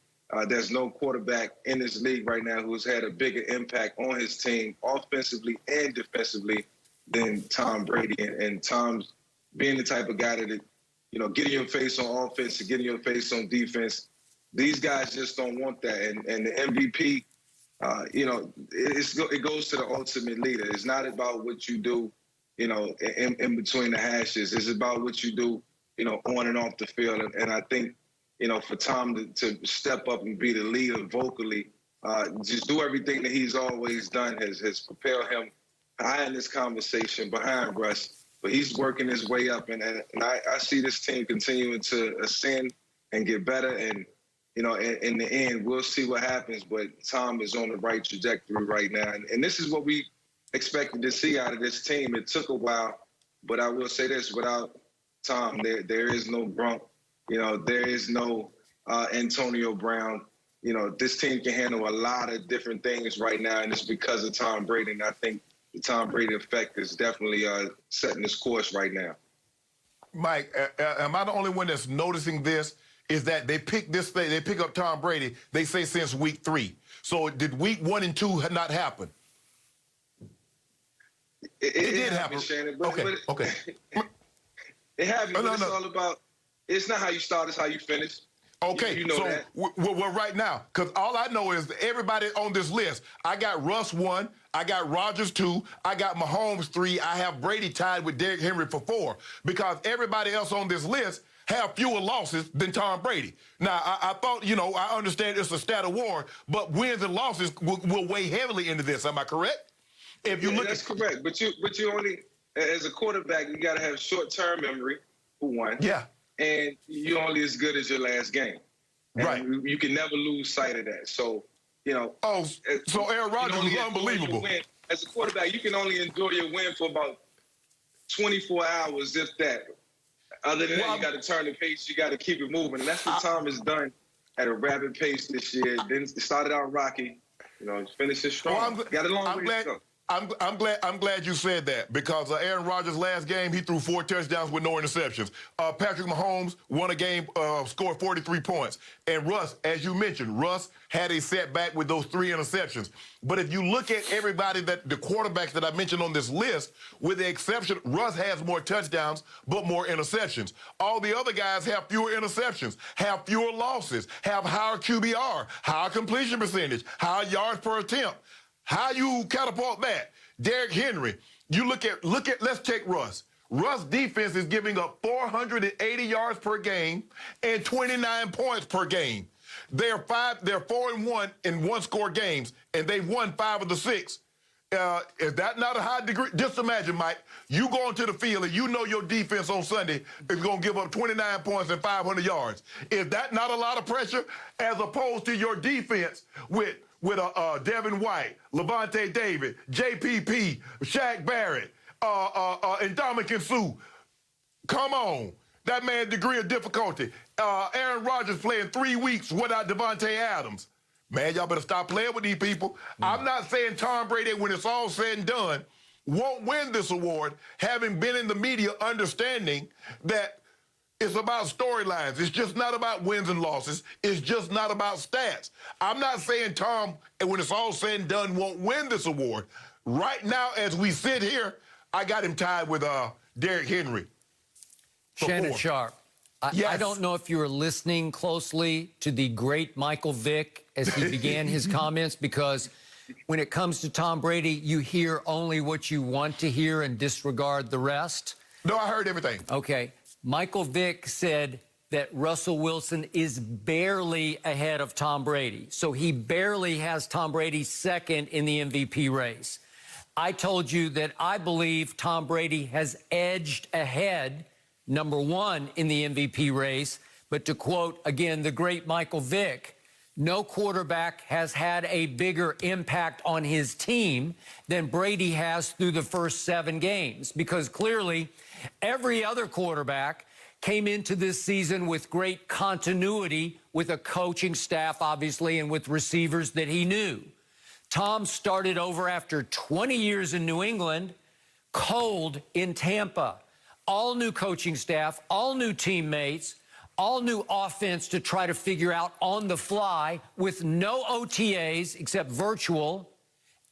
There's no quarterback in this league right now who's had a bigger impact on his team, offensively and defensively, than Tom Brady. And Tom's being the type of guy that, getting your face on offense and getting your face on defense, these guys just don't want that. And the MVP, it goes to the ultimate leader. It's not about what you do, in between the hashes. It's about what you do, on and off the field. And I think, for Tom to step up and be the leader vocally, just do everything that he's always done has propelled him high in this conversation behind Russ. But he's working his way up, and I see this team continuing to ascend and get better. And, in the end, we'll see what happens. But Tom is on the right trajectory right now. And this is what we expected to see out of this team. It took a while, but I will say this, without Tom, there is no Gronk. There is no Antonio Brown. This team can handle a lot of different things right now, and it's because of Tom Brady. And I think the Tom Brady effect is definitely setting this course right now. Mike, am I the only one that's noticing this? Is that they pick up Tom Brady, they say since week 3. So did week 1 and 2 not happen? It did happen, Shannon. Okay. It happened, but it's all about, it's not how you start, it's how you finish. Okay, you know so that. Well, right now, because all I know is everybody on this list, I got Russ 1, I got Rodgers 2, I got Mahomes 3, I have Brady tied with Derrick Henry for 4, because everybody else on this list have fewer losses than Tom Brady. Now, I thought, I understand it's a stat of war, but wins and losses will weigh heavily into this. Am I correct? If you look, that's correct. But you only, as a quarterback, you got to have short-term memory, for one. Yeah. And you're only as good as your last game. And right. You can never lose sight of that. So, so Aaron Rodgers was unbelievable. As a quarterback, you can only enjoy your win for about 24 hours, if that. Other than that, you got to turn the pace. You got to keep it moving. And that's what Tom has done at a rapid pace this year. Then it started out rocky, finished it strong. Got a long way to go. I'm glad you said that, because Aaron Rodgers' last game, he threw 4 touchdowns with no interceptions. Patrick Mahomes won a game, scored 43 points. And Russ, as you mentioned, Russ had a setback with those 3 interceptions. But if you look at everybody, the quarterbacks that I mentioned on this list, with the exception, Russ has more touchdowns but more interceptions. All the other guys have fewer interceptions, have fewer losses, have higher QBR, higher completion percentage, higher yards per attempt. How you catapult that? Derrick Henry, you look at, let's take Russ. Russ' defense is giving up 480 yards per game and 29 points per game. They're 4-1 in one-score games, and they've won 5 of the 6. Is that not a high degree? Just imagine, Mike, you go into the field and you know your defense on Sunday is going to give up 29 points and 500 yards. Is that not a lot of pressure, as opposed to your defense with Devin White, Levante David, JPP, Shaq Barrett, and Ndamukong Suh? Come on. That man's degree of difficulty. Aaron Rodgers playing 3 weeks without Devontae Adams. Man, y'all better stop playing with these people. I'm not saying Tom Brady, when it's all said and done, won't win this award, having been in the media, understanding that it's about storylines. It's just not about wins and losses. It's just not about stats. I'm not saying Tom, when it's all said and done, won't win this award. Right now, as we sit here, I got him tied with Derrick Henry. Shannon Sharpe. Yes. I don't know if you were listening closely to the great Michael Vick as he began his comments, because when it comes to Tom Brady, you hear only what you want to hear and disregard the rest. No, I heard everything. Okay. Michael Vick said that Russell Wilson is barely ahead of Tom Brady. So he barely has Tom Brady second in the MVP race. I told you that I believe Tom Brady has edged ahead, number 1 in the MVP race. But to quote, again, the great Michael Vick, no quarterback has had a bigger impact on his team than Brady has through the first 7 games, because clearly every other quarterback came into this season with great continuity with a coaching staff, obviously, and with receivers that he knew. Tom started over after 20 years in New England, cold in Tampa. All new coaching staff, all new teammates, all new offense to try to figure out on the fly with no OTAs except virtual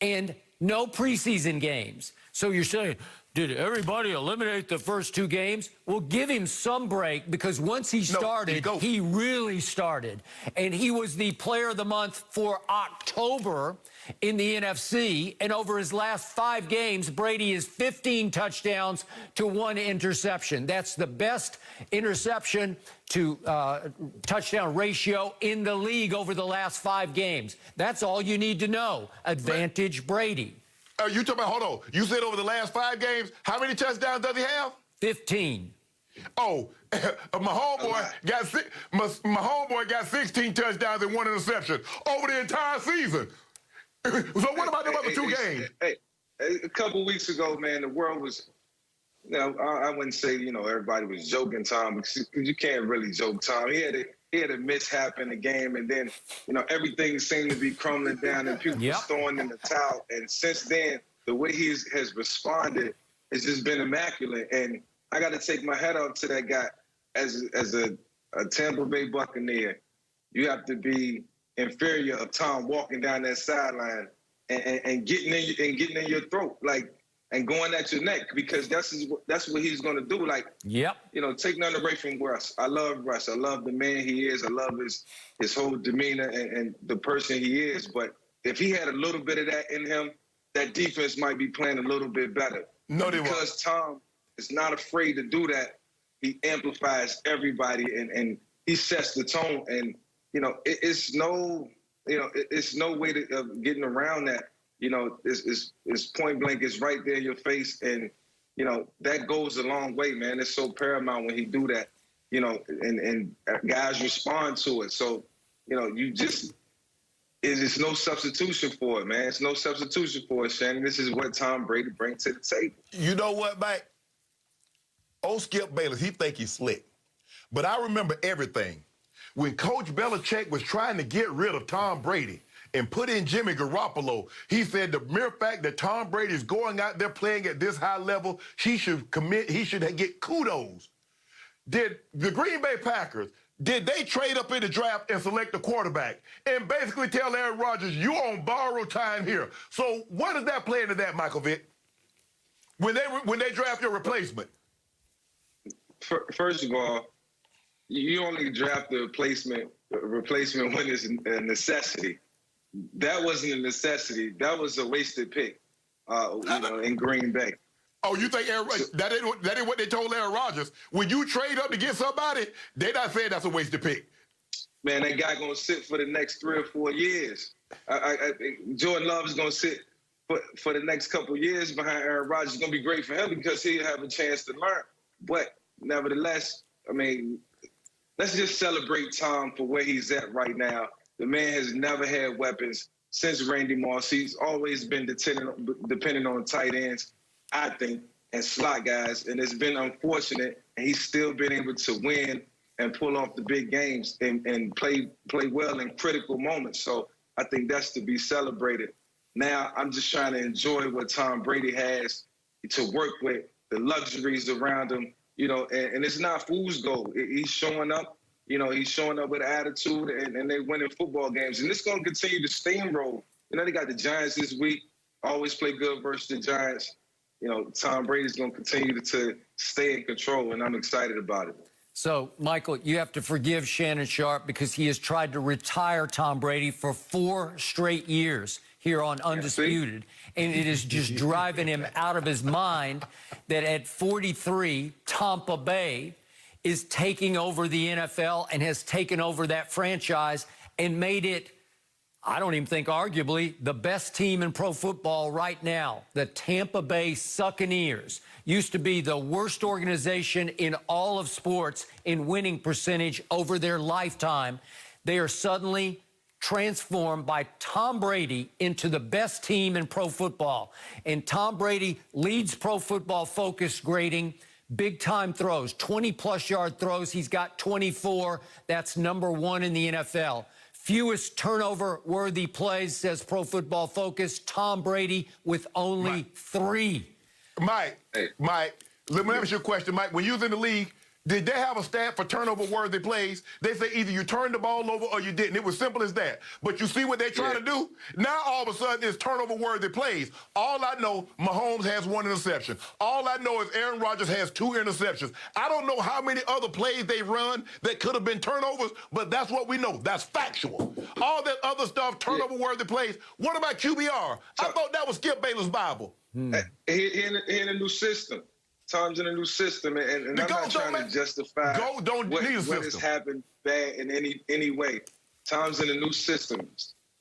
and no preseason games. So you're saying, did everybody eliminate the first 2 games? Well, give him some break, because once he started, he really started. And he was the player of the month for October in the NFC. And over his last 5 games, Brady is 15 touchdowns to 1 interception. That's the best interception to touchdown ratio in the league over the last 5 games. That's all you need to know. Advantage Brady. You talking about, hold on, you said over the last 5 games, how many touchdowns does he have? 15. Oh, my homeboy got 16 touchdowns and 1 interception over the entire season. So what about the other 2 games? Hey, a couple weeks ago, man, the world was, I wouldn't say, everybody was joking Tom, because you can't really joke Tom. He had a mishap in the game, and then, everything seemed to be crumbling down, and people were throwing in the towel. And since then, the way he has responded has just been immaculate. And I got to take my hat off to that guy. As a Tampa Bay Buccaneer, you have to be inferior of Tom walking down that sideline and getting in your throat, and going at your neck, because that's what he's going to do. Take nothing away from Russ. I love Russ. I love the man he is. I love his whole demeanor and the person he is. But if he had a little bit of that in him, that defense might be playing a little bit better. Because Tom is not afraid to do that. He amplifies everybody and he sets the tone. And it's no way of getting around that. It's point blank. It's right there in your face. And, that goes a long way, man. It's so paramount when he do that, and guys respond to it. So, it's no substitution for it, man. It's no substitution for it, Shannon. This is what Tom Brady brings to the table. You know what, Mike? Old Skip Bayless, he think he's slick. But I remember everything. When Coach Belichick was trying to get rid of Tom Brady and put in Jimmy Garoppolo, he said the mere fact that Tom Brady is going out there playing at this high level, he should get kudos. Did the Green Bay Packers, did they trade up in the draft and select a quarterback and basically tell Aaron Rodgers, you on borrowed time here? So what does that play into that, Michael Vick, when they draft your replacement? First of all, you only draft the replacement when it's a necessity. That wasn't a necessity. That was a wasted pick, in Green Bay. Oh, you think that ain't what they told Aaron Rodgers? When you trade up to get somebody, they're not saying that's a wasted pick. Man, that guy gonna sit for the next 3 or 4 years. Jordan Love is gonna sit for the next couple of years behind Aaron Rodgers. It's gonna be great for him because he'll have a chance to learn. But nevertheless, let's just celebrate Tom for where he's at right now. The man has never had weapons since Randy Moss. He's always been dependent on tight ends, I think, and slot guys. And it's been unfortunate, and he's still been able to win and pull off the big games and play well in critical moments. So I think that's to be celebrated. Now I'm just trying to enjoy what Tom Brady has to work with, the luxuries around him, and it's not fool's gold. He's showing up. He's showing up with attitude, and they're winning football games. And it's going to continue to steamroll. They got the Giants this week. Always play good versus the Giants. Tom Brady's going to continue to stay in control, and I'm excited about it. So, Michael, you have to forgive Shannon Sharpe because he has tried to retire Tom Brady for 4 straight years here on Undisputed. And it is just driving him out of his mind that at 43, Tampa Bay is taking over the NFL and has taken over that franchise and made it, I don't even think arguably, the best team in pro football right now. The Tampa Bay Buccaneers used to be the worst organization in all of sports in winning percentage over their lifetime. They are suddenly transformed by Tom Brady into the best team in pro football. And Tom Brady leads Pro Football Focus grading big-time throws, 20-plus yard throws. He's got 24. That's number 1 in the NFL. Fewest turnover-worthy plays, says Pro Football Focus. Tom Brady with only 3. Mike, let me ask you a question, Mike. When you was in the league, did they have a stat for turnover-worthy plays? They say either you turned the ball over or you didn't. It was simple as that. But you see what they're trying to do? Now, all of a sudden, it's turnover-worthy plays. All I know, Mahomes has 1 interception. All I know is Aaron Rodgers has 2 interceptions. I don't know how many other plays they run that could have been turnovers, but that's what we know. That's factual. All that other stuff, turnover-worthy plays. What about QBR? I thought that was Skip Bayless' Bible. He in a new system. Tom's in a new system, and I'm not trying to justify what has happened bad in any way. Tom's in a new system.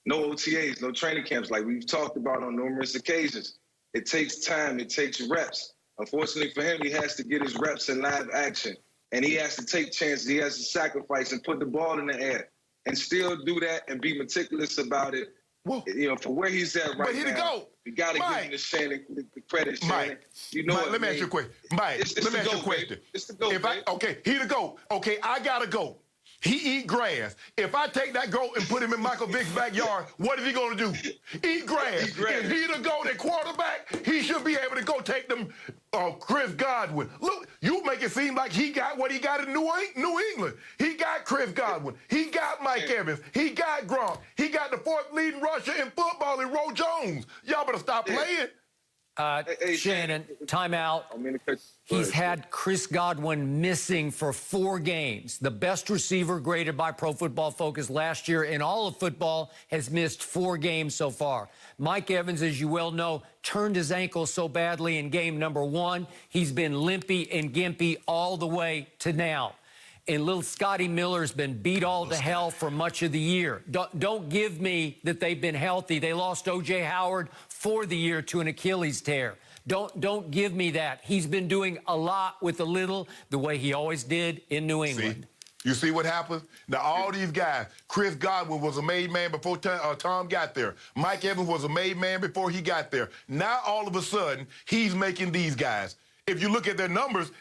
No OTAs, no training camps, like we've talked about on numerous occasions. It takes time. It takes reps. Unfortunately for him, he has to get his reps in live action, and he has to take chances. He has to sacrifice and put the ball in the air and still do that and be meticulous about it. Whoa. You know, for where he's at right now, you got to give him the Shannon, the credit, Shannon. Mike, you know Mike, let me ask you a question. Mike, let me ask you a question. It's the GOAT, okay, he the GOAT. Okay, I got to go. He eat grass. If I take that goat and put him in Michael Vick's backyard, what is he going to do? Eat grass. If he the GOAT at quarterback, he should be able to go take them Chris Godwin. Look, you make it seem like he got what he got in New England. He got Chris Godwin. He got Mike Evans. He got Gronk. He got the 4th leading rusher in football in Roe Jones. Y'all better stop playing. Shannon, timeout. He's had Chris Godwin missing for 4 games. The best receiver graded by Pro Football Focus last year in all of football has missed 4 games so far. Mike Evans, as you well know, turned his ankle so badly in game number 1. He's been limpy and gimpy all the way to now. And little Scotty Miller's been beat all to hell for much of the year. Don't give me that they've been healthy. They lost O.J. Howard for the year to an Achilles tear. Don't give me that. He's been doing a lot with a little, the way he always did in New England. You see what happens? Now, all these guys, Chris Godwin was a made man before Tom got there. Mike Evans was a made man before he got there. Now, all of a sudden, he's making these guys. If you look at their numbers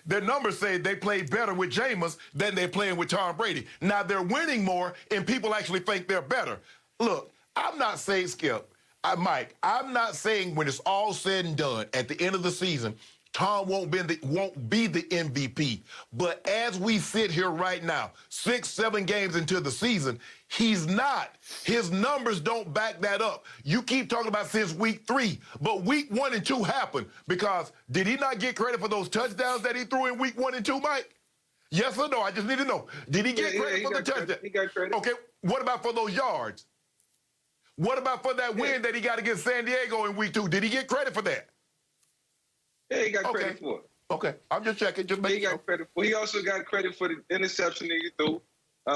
say they played better with Jameis than they're playing with Tom Brady. Now, they're winning more, and people actually think they're better. Look, I'm not saying, Skip, Mike, I'm not saying when it's all said and done, at the end of the season, Tom won't be the MVP. But as we sit here right now, 6-7 games into the season, he's not. His numbers don't back that up. You keep talking about since week 3, but week 1 and 2 happened because did he not get credit for those touchdowns that he threw in week 1 and 2, Mike? Yes or no? I just need to know. Did he get credit for the touchdown? He got credit. Okay, what about for those yards? What about for that win that he got against San Diego in week 2? Did he get credit for that? Yeah, he got credit for it. Okay, I'm just checking. Just making sure. Credit for. He also got credit for the interception that he threw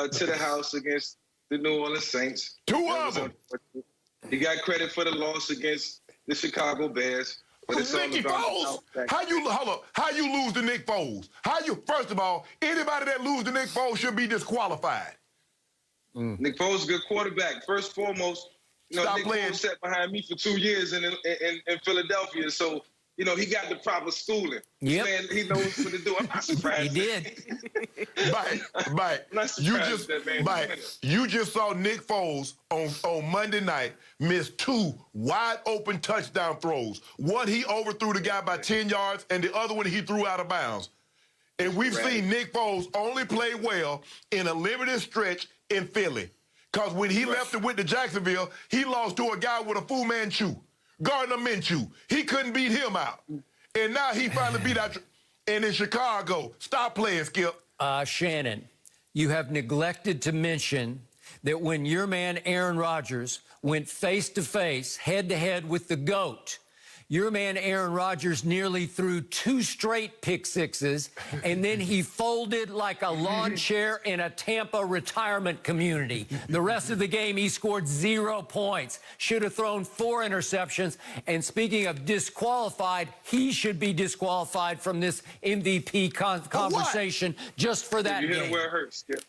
to the house against the New Orleans Saints. 2 of them. He got credit for the loss against the Chicago Bears. But it's Nicky Foles. How you lose to Nick Foles? First of all, anybody that loses to Nick Foles should be disqualified. Nick Foles is a good quarterback. First and foremost, Nick Foles sat behind me for 2 years in Philadelphia, so he got the proper schooling. Yep. Man, he knows what to do. I'm not surprised. He did. Mike, you just saw Nick Foles on Monday night miss 2 wide open touchdown throws. One, he overthrew the guy by 10 yards, and the other one he threw out of bounds. And we've seen Nick Foles only play well in a limited stretch in Philly. Because when he left and went to Jacksonville, he lost to a guy with a Fu Manchu. Gardner Minshew. He couldn't beat him out. And now he finally beat out. And in Chicago, stop playing, Skip. Shannon, you have neglected to mention that when your man Aaron Rodgers went face-to-face, head-to-head with the GOAT, your man Aaron Rodgers nearly threw 2 straight pick sixes, and then he folded like a lawn chair in a Tampa retirement community. The rest of the game, he scored 0 points. Should have thrown 4 interceptions. And speaking of disqualified, he should be disqualified from this MVP conversation just for that you game. hit him where it hurts, Skip.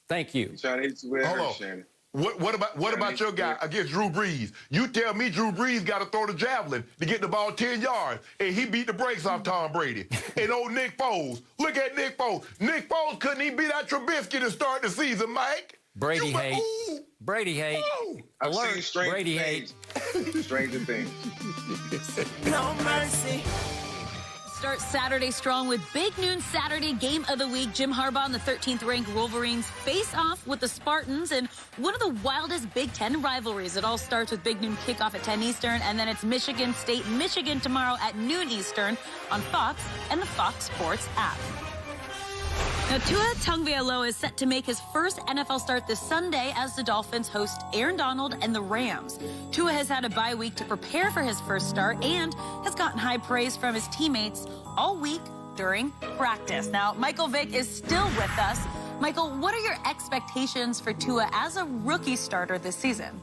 Thank you. Trying to hit you where it hurts, Shannon. What about your guy against Drew Brees? You tell me Drew Brees got to throw the javelin to get the ball 10 yards, and he beat the brakes off Tom Brady. And old Nick Foles. Look at Nick Foles. Nick Foles couldn't even beat out Trubisky to start the season, Mike. Brady hate. Brady hate. I've Alert. seen stranger Brady things. Stranger things. No mercy. Start Saturday strong with big noon Saturday game of the week. Jim Harbaugh and the 13th-ranked Wolverines face off with the Spartans in one of the wildest Big Ten rivalries. It all starts with big noon kickoff at 10 Eastern, and then it's Michigan State, Michigan tomorrow at noon Eastern on Fox and the Fox Sports app. Now, Tua Tagovailoa is set to make his first NFL start this Sunday as the Dolphins host Aaron Donald and the Rams. Tua has had a bye week to prepare for his first start and has gotten high praise from his teammates all week during practice. Now, Michael Vick is still with us. Michael, what are your expectations for Tua as a rookie starter this season?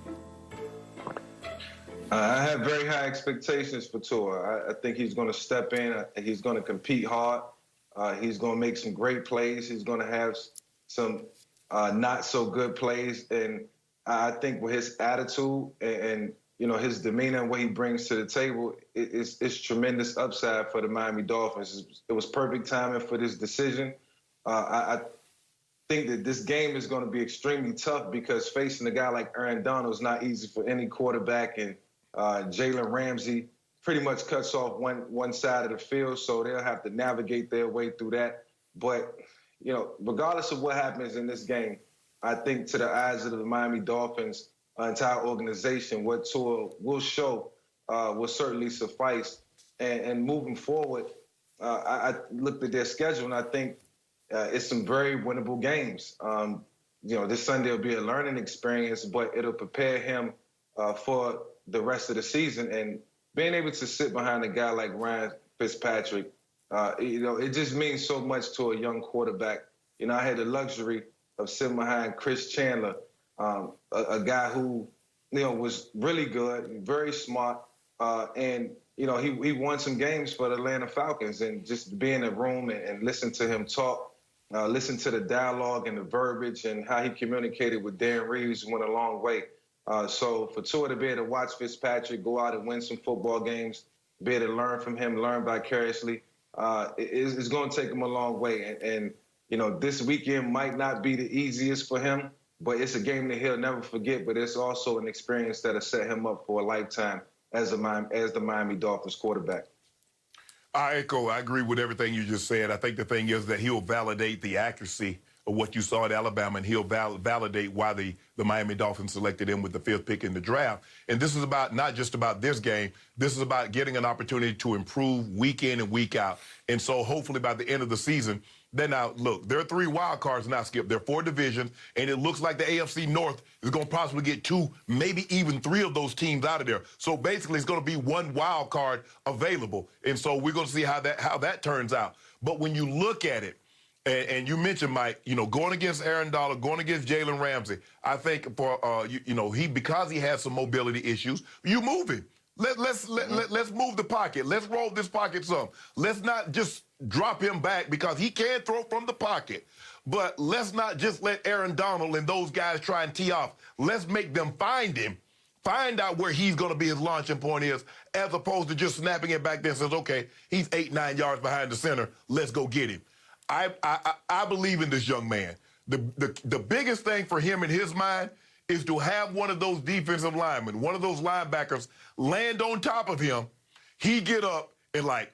I have very high expectations for Tua. I think he's going to step in. He's going to compete hard. He's going to make some great plays. He's going to have some not so good plays. And I think with his attitude and you know, his demeanor and what he brings to the table, it's tremendous upside for the Miami Dolphins. It was perfect timing for this decision. I think that this game is going to be extremely tough because facing a guy like Aaron Donald is not easy for any quarterback. And Jalen Ramsey pretty much cuts off one side of the field, so they'll have to navigate their way through that. But, you know, regardless of what happens in this game, I think to the eyes of the Miami Dolphins, entire organization, what Tua will show will certainly suffice. And moving forward, I looked at their schedule, and I think it's some very winnable games. You know, this Sunday will be a learning experience, but it'll prepare him for the rest of the season. And being able to sit behind a guy like Ryan Fitzpatrick, you know, it just means so much to a young quarterback. You know, I had the luxury of sitting behind Chris Chandler, a guy who, you know, was really good, very smart, and, you know, he won some games for the Atlanta Falcons. And just be in a room and listen to him talk, listen to the dialogue and the verbiage and how he communicated with Darren Reeves went a long way. So for Tua to be able to watch Fitzpatrick go out and win some football games, be able to learn from him, learn vicariously, it's going to take him a long way. And, you know, this weekend might not be the easiest for him, but it's a game that he'll never forget. But it's also an experience that'll set him up for a lifetime as the Miami Dolphins quarterback. I agree with everything you just said. I think the thing is that he'll validate the accuracy of what you saw at Alabama, and he'll validate why the Miami Dolphins selected him with the 5th pick in the draft. And this is about not just about this game. This is about getting an opportunity to improve week in and week out. And so hopefully by the end of the season, then now, look, there are 3 wild cards now, Skip. There are 4 divisions, and it looks like the AFC North is going to possibly get 2, maybe even 3 of those teams out of there. So basically it's going to be 1 wild card available. And so we're going to see how that turns out. But when you look at it, and you mentioned, Mike, you know, going against Aaron Donald, going against Jalen Ramsey, I think for, you know, because he has some mobility issues, you move him. Let's move the pocket. Let's roll this pocket some. Let's not just drop him back because he can throw from the pocket. But let's not just let Aaron Donald and those guys try and tee off. Let's make them find him, find out where he's going to be, his launching point is, as opposed to just snapping it back there and says, okay, he's 8-9 yards behind the center. Let's go get him. I believe in this young man. The biggest thing for him in his mind is to have one of those defensive linemen, one of those linebackers land on top of him. He get up and like,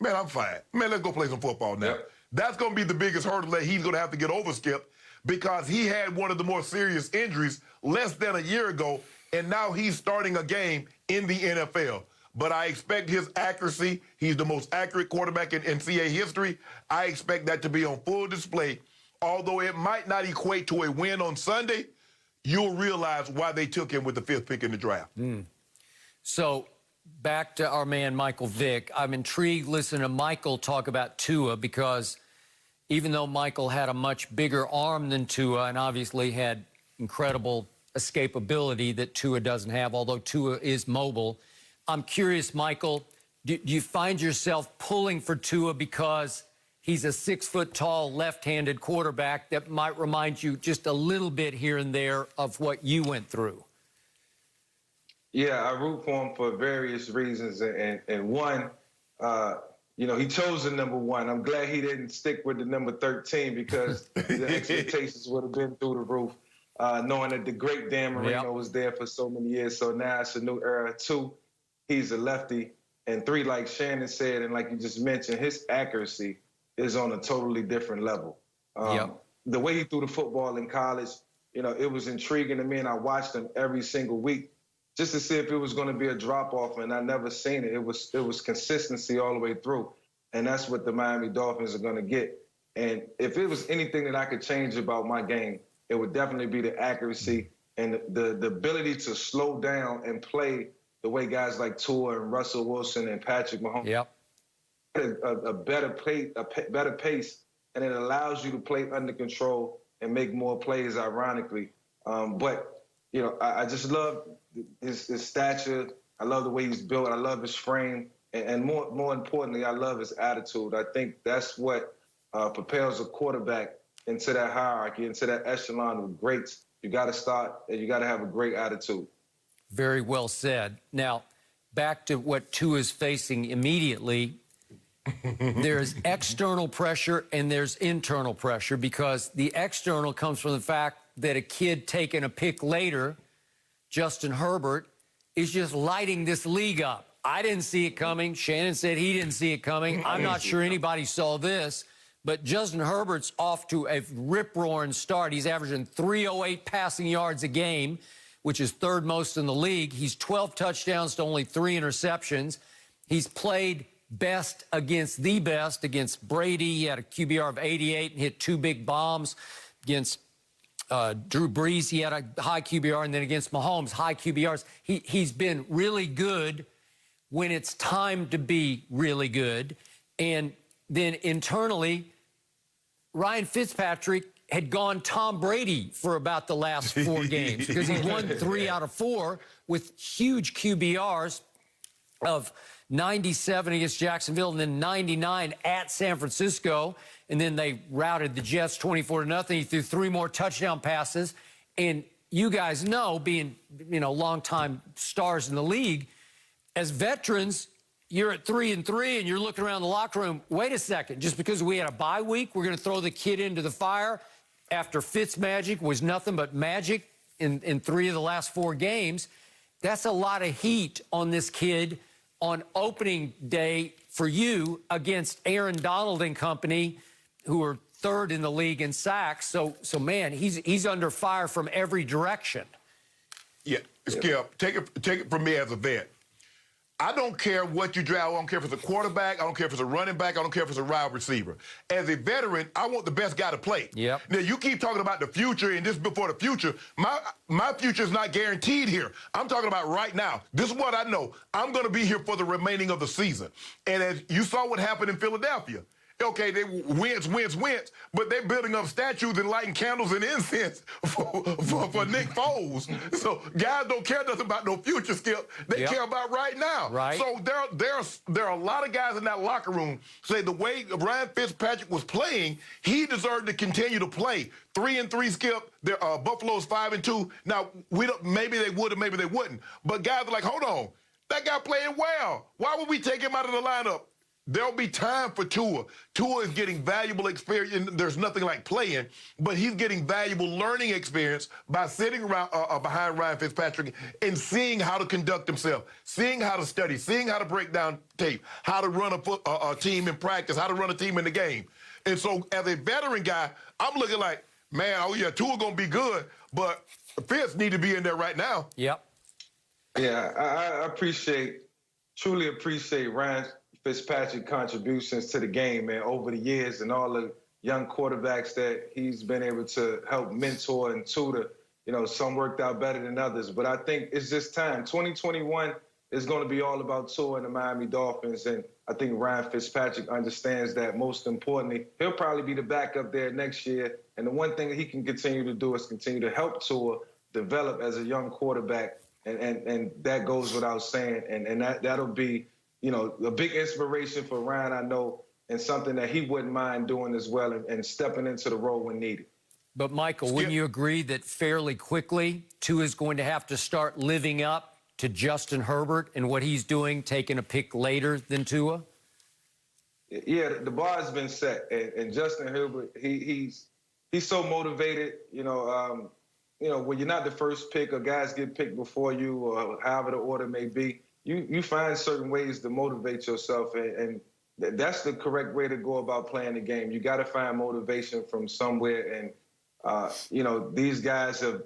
man, I'm fine. Man, let's go play some football now. Yep. That's going to be the biggest hurdle that he's going to have to get over, Skip, because he had one of the more serious injuries less than a year ago, and now he's starting a game in the NFL. But I expect his accuracy. He's the most accurate quarterback in NCAA history. I expect that to be on full display. Although it might not equate to a win on Sunday, you'll realize why they took him with the 5th pick in the draft. So back to our man, Michael Vick. I'm intrigued listening to Michael talk about Tua because even though Michael had a much bigger arm than Tua and obviously had incredible escapability that Tua doesn't have, although Tua is mobile, I'm curious, Michael, do you find yourself pulling for Tua because He's a 6-foot-tall left-handed quarterback that might remind you just a little bit here and there of what you went through. Yeah, I root for him for various reasons. And one, he chose the number 1. I'm glad he didn't stick with the number 13 because the expectations would have been through the roof, knowing that the great Dan Marino was there for so many years. So now it's a new era. 2, he's a lefty. And 3, like Shannon said, and like you just mentioned, his accuracy is on a totally different level. The way he threw the football in college, it was intriguing to me, and I watched him every single week just to see if it was going to be a drop-off, and I never seen it. It was consistency all the way through, and that's what the Miami Dolphins are going to get. And if it was anything that I could change about my game, it would definitely be the accuracy and the ability to slow down and play the way guys like Tua and Russell Wilson and Patrick Mahomes a better pace, and it allows you to play under control and make more plays, ironically. But I just love his stature. I love the way he's built. I love his frame. And more importantly, I love his attitude. I think that's what propels a quarterback into that hierarchy, into that echelon of greats. You got to start, and you got to have a great attitude. Very well said. Now, back to what Tua is facing immediately. There's external pressure and there's internal pressure, because the external comes from the fact that a kid taking a pick later, Justin Herbert, is just lighting this league up. I didn't see it coming. Shannon said he didn't see it coming. I'm not sure anybody saw this, but Justin Herbert's off to a rip-roaring start. He's averaging 308 passing yards a game, which is 3rd most in the league. He's 12 touchdowns to only 3 interceptions. He's played best against the best, against Brady. He had a QBR of 88 and hit 2 big bombs. Against Drew Brees, he had a high QBR, and then against Mahomes, high QBRs. He's been really good when it's time to be really good. And then internally, Ryan Fitzpatrick had gone Tom Brady for about the last 4 games, because he won 3 out of 4 with huge QBRs of 97 against Jacksonville and then 99 at San Francisco. And then they routed the Jets 24-0. He threw 3 more touchdown passes. And you guys know, being, longtime stars in the league, as veterans, you're at 3-3 and you're looking around the locker room. Wait a second, just because we had a bye week, we're going to throw the kid into the fire after Fitzmagic was nothing but magic in 3 of the last 4 games. That's a lot of heat on this kid on opening day for you against Aaron Donald and company, who are 3rd in the league in sacks. So man, he's under fire from every direction. Yeah, Skip, take it from me as a vet. I don't care what you draft. I don't care if it's a quarterback. I don't care if it's a running back. I don't care if it's a wide receiver. As a veteran, I want the best guy to play. Yep. Now, you keep talking about the future and this before the future. My future is not guaranteed here. I'm talking about right now. This is what I know. I'm going to be here for the remaining of the season. And as you saw what happened in Philadelphia, okay, they wins, but they're building up statues and lighting candles and incense for Nick Foles. So guys don't care nothing about no future, Skip. They care about right now. Right. So there are a lot of guys in that locker room say the way Ryan Fitzpatrick was playing, he deserved to continue to play. 3-3, Skip. Buffalo's 5-2. Now maybe they would or maybe they wouldn't. But guys are like, hold on, that guy playing well. Why would we take him out of the lineup? There'll be time for Tua. Tua is getting valuable experience. There's nothing like playing, but he's getting valuable learning experience by sitting around behind Ryan Fitzpatrick and seeing how to conduct himself, seeing how to study, seeing how to break down tape, how to run a team in practice, how to run a team in the game. And so as a veteran guy, I'm looking like, man, oh yeah, Tua gonna be good, but Fitz need to be in there right now. Yep. Yeah, I truly appreciate Ryan Fitzpatrick's contributions to the game, man, over the years, and all the young quarterbacks that he's been able to help mentor and tutor. Some worked out better than others, but I think it's just time. 2021 is going to be all about Tua and the Miami Dolphins, and I think Ryan Fitzpatrick understands that. Most importantly, he'll probably be the backup there next year, and the one thing that he can continue to do is continue to help Tua develop as a young quarterback, and that goes without saying, and that'll be a big inspiration for Ryan, I know, and something that he wouldn't mind doing as well and stepping into the role when needed. But, Michael, wouldn't you agree that fairly quickly Tua is going to have to start living up to Justin Herbert and what he's doing, taking a pick later than Tua? Yeah, the bar has been set, and Justin Herbert, he's so motivated. When you're not the first pick or guys get picked before you or however the order may be, you find certain ways to motivate yourself, and that's the correct way to go about playing the game. You got to find motivation from somewhere, and these guys have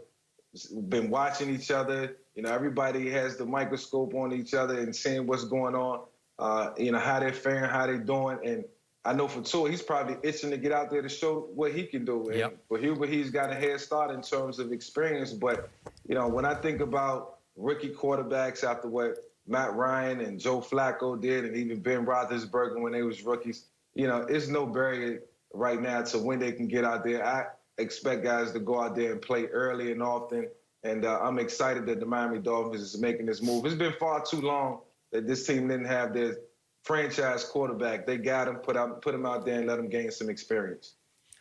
been watching each other. Everybody has the microscope on each other and seeing what's going on. How they're faring, how they're doing. And I know for Tua, he's probably itching to get out there to show what he can do. And for Hubert, he's got a head start in terms of experience. But, when I think about rookie quarterbacks after what Matt Ryan and Joe Flacco did, and even Ben Roethlisberger when they was rookies, it's no barrier right now to when they can get out there. I expect guys to go out there and play early and often. And I'm excited that the Miami Dolphins is making this move. It's been far too long that this team didn't have their franchise quarterback. They got him, put him out there and let him gain some experience.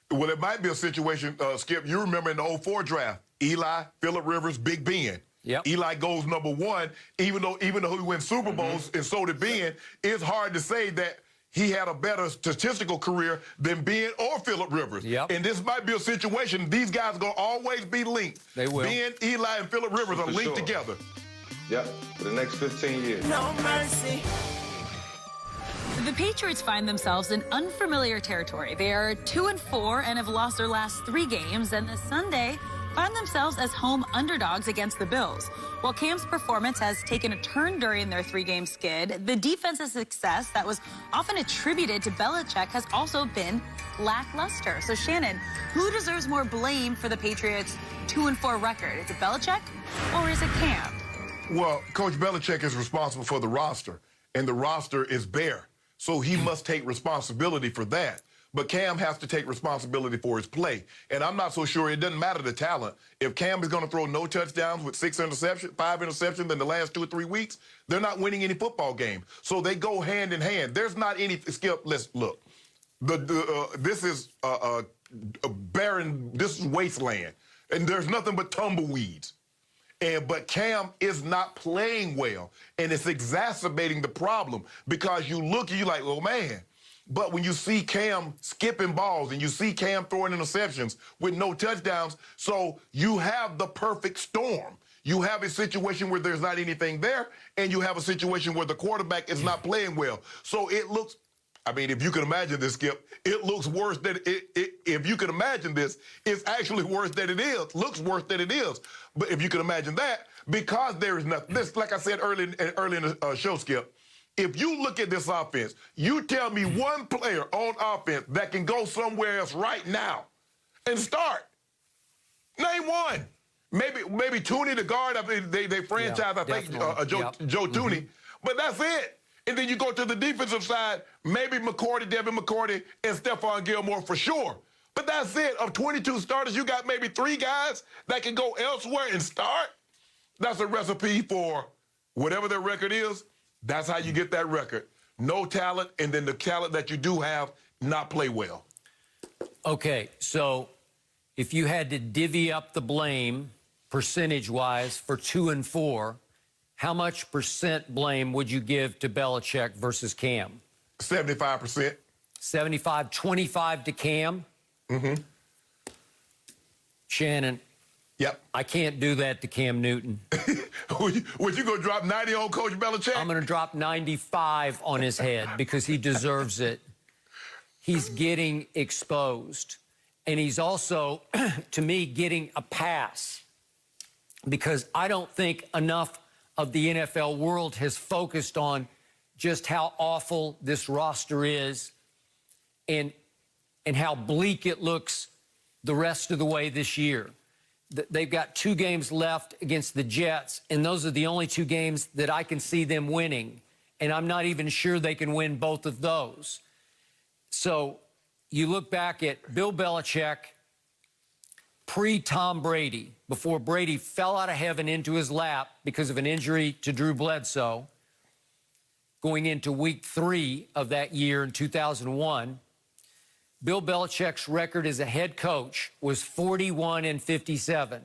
Well, it might be a situation, Skip, you remember in the 2004 draft, Eli, Phillip Rivers, Big Ben. Yep. Eli goes number one, even though he wins Super Bowls, and so did Ben. It's hard to say that he had a better statistical career than Ben or Phillip Rivers. Yep. And this might be a situation, these guys are going to always be linked. They will. Ben, Eli, and Phillip Rivers are linked together. Yep, for the next 15 years. No mercy. The Patriots find themselves in unfamiliar territory. They are 2-4 and have lost their last 3 games, and this Sunday find themselves as home underdogs against the Bills. While Cam's performance has taken a turn during their 3-game skid, the defense's success that was often attributed to Belichick has also been lackluster. So, Shannon, who deserves more blame for the Patriots' 2-4 record? Is it Belichick or is it Cam? Well, Coach Belichick is responsible for the roster, and the roster is bare. So he must take responsibility for that. But Cam has to take responsibility for his play. And I'm not so sure it doesn't matter the talent. If Cam is going to throw no touchdowns with 5 interceptions in the last 2 or 3 weeks, they're not winning any football game. So they go hand in hand. There's not any, Skip, let's look. This is a barren, this is wasteland. And there's nothing but tumbleweeds. But Cam is not playing well, and it's exacerbating the problem because you look and you're like, oh, man. But when you see Cam skipping balls and you see Cam throwing interceptions with no touchdowns, so you have the perfect storm. You have a situation where there's not anything there, and you have a situation where the quarterback is not playing well. So it looks, I mean, if you can imagine this, Skip, it looks worse than if you can imagine this, it's actually worse than it is. Looks worse than it is. But if you can imagine that, because there is nothing, this, like I said early in the show, Skip, if you look at this offense, you tell me one player on offense that can go somewhere else right now and start. Name one. Maybe Tooney, the guard. I mean, they franchise, I think, Joe Tooney. But that's it. And then you go to the defensive side, maybe Devin McCourty, and Stephon Gilmore for sure. But that's it. Of 22 starters, you got maybe 3 guys that can go elsewhere and start. That's a recipe for whatever their record is. That's how you get that record. No talent, and then the talent that you do have not play well. Okay, so if you had to divvy up the blame percentage-wise for 2-4, how much percent blame would you give to Belichick versus Cam? 75%. 75, 25 to Cam? Mm-hmm. Shannon. Yep. I can't do that to Cam Newton. Would you go drop 90 on Coach Belichick? I'm going to drop 95 on his head because he deserves it. He's getting exposed. And he's also, to me, getting a pass because I don't think enough of the NFL world has focused on just how awful this roster is and how bleak it looks the rest of the way this year. They've got 2 games left against the Jets, and those are the only 2 games that I can see them winning. And I'm not even sure they can win both of those. So you look back at Bill Belichick pre-Tom Brady, before Brady fell out of heaven into his lap because of an injury to Drew Bledsoe, going into week 3 of that year in 2001. Bill Belichick's record as a head coach was 41-57.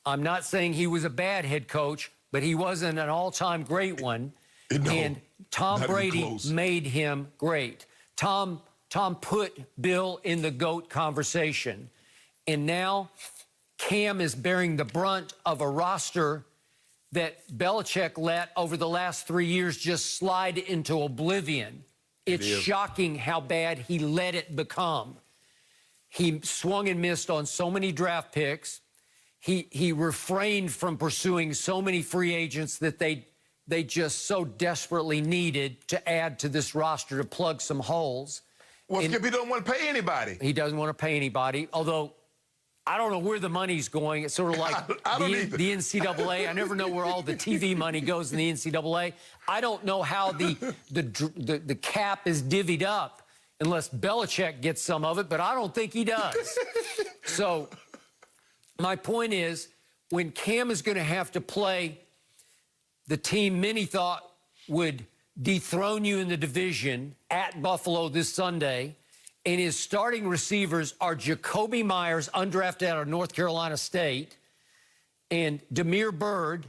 I'm not saying he was a bad head coach, but he wasn't an all-time great one. No, and Tom Brady made him great. Tom put Bill in the GOAT conversation. And now Cam is bearing the brunt of a roster that Belichick let over the last 3 years just slide into oblivion. It's shocking how bad he let it become. He swung and missed on so many draft picks. He refrained from pursuing so many free agents that they just so desperately needed to add to this roster to plug some holes. Well, Skip, he doesn't want to pay anybody. He doesn't want to pay anybody, although I don't know where the money's going. It's sort of like the NCAA. I never know where all the TV money goes in the NCAA. I don't know how the cap is divvied up unless Belichick gets some of it, but I don't think he does. So my point is, when Cam is going to have to play the team many thought would dethrone you in the division at Buffalo this Sunday, and his starting receivers are Jacoby Myers, undrafted out of North Carolina State, and Damiere Byrd,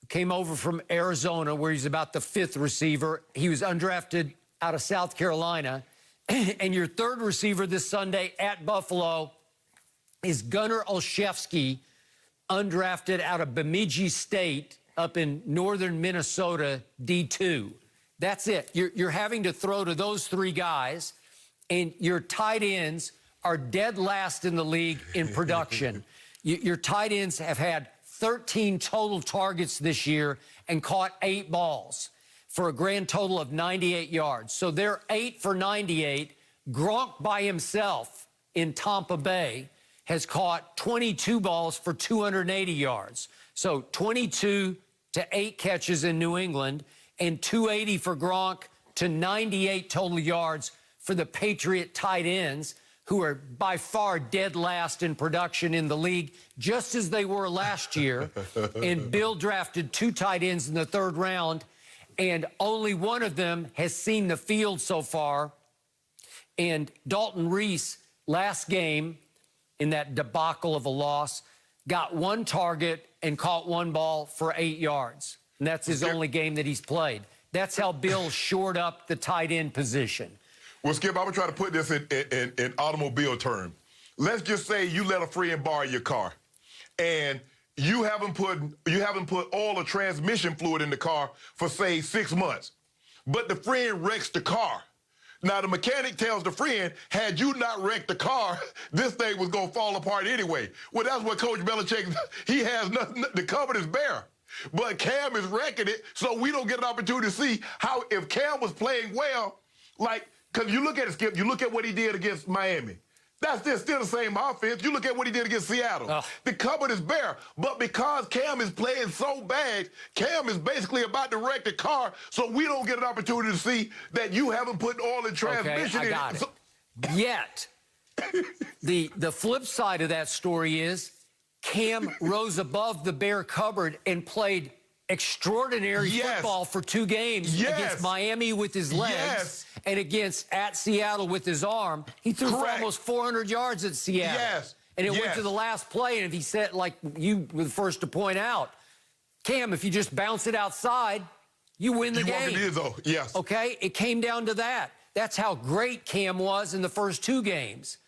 who came over from Arizona, where he's about the 5th receiver. He was undrafted out of South Carolina. And your third receiver this Sunday at Buffalo is Gunnar Olszewski, undrafted out of Bemidji State up in northern Minnesota, D2. That's it. You're having to throw to those 3 guys, and your tight ends are dead last in the league in production. Your tight ends have had 13 total targets this year and caught 8 balls for a grand total of 98 yards. So they're 8 for 98. Gronk by himself in Tampa Bay has caught 22 balls for 280 yards. So 22 to 8 catches in New England, and 280 for Gronk to 98 total yards for the Patriot tight ends, who are by far dead last in production in the league, just as they were last year. And Bill drafted 2 tight ends in the 3rd round, and only one of them has seen the field so far. And Dalton Reese, last game in that debacle of a loss, got 1 target and caught 1 ball for 8 yards. And that's his only game that he's played. That's how Bill shored up the tight end position. Well, Skip, I'm going to try to put this in automobile terms. Let's just say you let a friend borrow your car, and you haven't put all the transmission fluid in the car for, say, 6 months. But the friend wrecks the car. Now, the mechanic tells the friend, had you not wrecked the car, this thing was going to fall apart anyway. Well, that's what Coach Belichick, he has nothing, the cupboard is bare. But Cam is wrecking it, so we don't get an opportunity to see how, if Cam was playing well, like, because you look at it, Skip, you look at what he did against Miami. That's still the same offense. You look at what he did against Seattle. Oh. The cupboard is bare. But because Cam is playing so bad, Cam is basically about to wreck the car, so we don't get an opportunity to see that you haven't put all the transmission in. I got it. Yet, the flip side of that story is Cam rose above the bare cupboard and played extraordinary football for 2 games against Miami with his legs and against at Seattle with his arm. He threw for almost 400 yards at Seattle. And it went to the last play, and if he said, like you were the first to point out, Cam, if you just bounce it outside, you win the game. You want it though, Okay, it came down to that. That's how great Cam was in the first 2 games.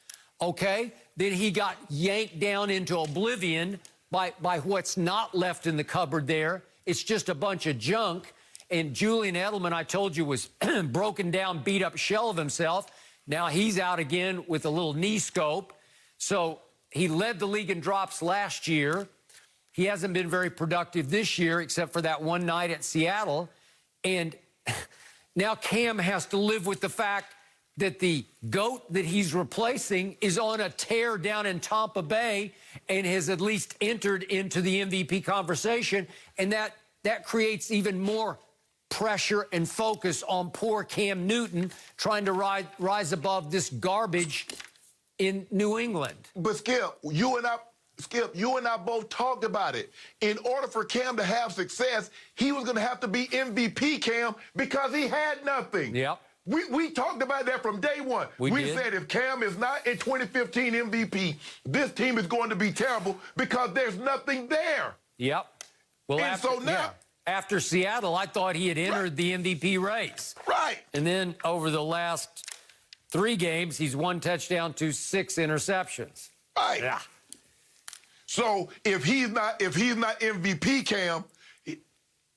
Okay, then he got yanked down into oblivion by what's not left in the cupboard there. It's just a bunch of junk. And Julian Edelman, I told you, was broken down, beat up shell of himself. Now he's out again with a little knee scope. So he led the league in drops last year. He hasn't been very productive this year, except for that one night at Seattle. And now Cam has to live with the fact that the GOAT that he's replacing is on a tear down in Tampa Bay and has at least entered into the MVP conversation. And that creates even more pressure and focus on poor Cam Newton trying to rise above this garbage in New England. But Skip, you and I, Skip, you and I both talked about it. In order for Cam to have success, he was going to have to be MVP, Cam, because he had nothing. Yep. We talked about that from day one. We said if Cam is not a 2015 MVP, this team is going to be terrible because there's nothing there. Yep. Well, and after Seattle, I thought he had entered the MVP race. Right. And then over the last 3 games, he's 1 touchdown to 6 interceptions. Right. Yeah. So if he's not MVP, Cam,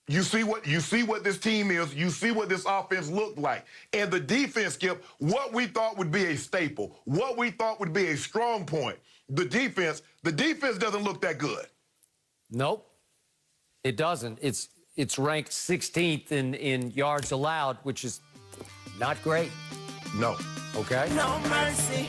you see what this team is. You see what this offense looked like. And the defense, Skip, what we thought would be a staple, what we thought would be a strong point, the defense doesn't look that good. Nope. It doesn't. It's ranked 16th in yards allowed, which is not great. No. Okay? No mercy.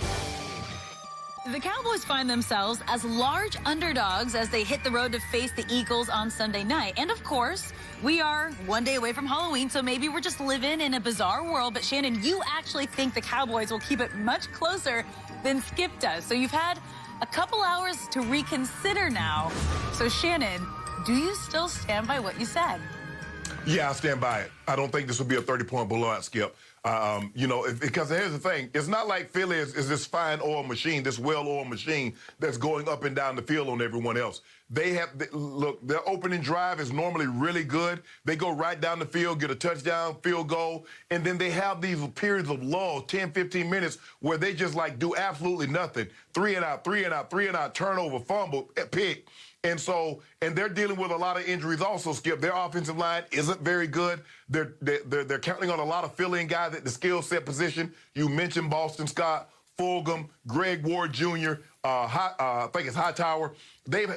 The Cowboys find themselves as large underdogs as they hit the road to face the Eagles on Sunday night. And of course, we are 1 day away from Halloween, so maybe we're just living in a bizarre world. But Shannon, you actually think the Cowboys will keep it much closer than Skip does. So you've had a couple hours to reconsider now. So Shannon, do you still stand by what you said? Yeah, I stand by it. I don't think this will be a 30-point blowout, Skip. Because here's the thing. It's not like Philly is this fine oil machine, this well-oiled machine that's going up and down the field on everyone else. Look, their opening drive is normally really good. They go right down the field, get a touchdown, field goal, and then they have these periods of lull, 10, 15 minutes, where they just, do absolutely nothing. 3 and out, 3 and out, 3 and out, turnover, fumble, pick. And they're dealing with a lot of injuries also, Skip. Their offensive line isn't very good. They're counting on a lot of fill-in guys at the skill set position. You mentioned Boston Scott, Fulgham, Greg Ward Jr., I think it's Hightower. Those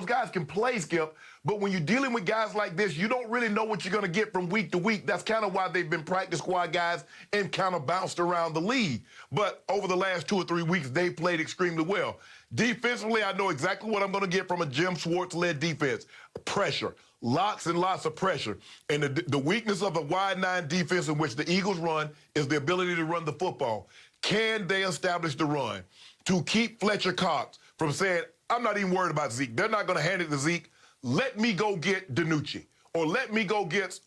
guys can play, Skip. But when you're dealing with guys like this, you don't really know what you're going to get from week to week. That's kind of why they've been practice squad guys and kind of bounced around the league. But over the last 2 or 3 weeks, they played extremely well. Defensively, I know exactly what I'm going to get from a Jim Schwartz-led defense. Pressure. Lots and lots of pressure. And the weakness of a wide 9 defense in which the Eagles run is the ability to run the football. Can they establish the run to keep Fletcher Cox from saying, I'm not even worried about Zeke. They're not going to hand it to Zeke. Let me go get DiNucci, or let me go get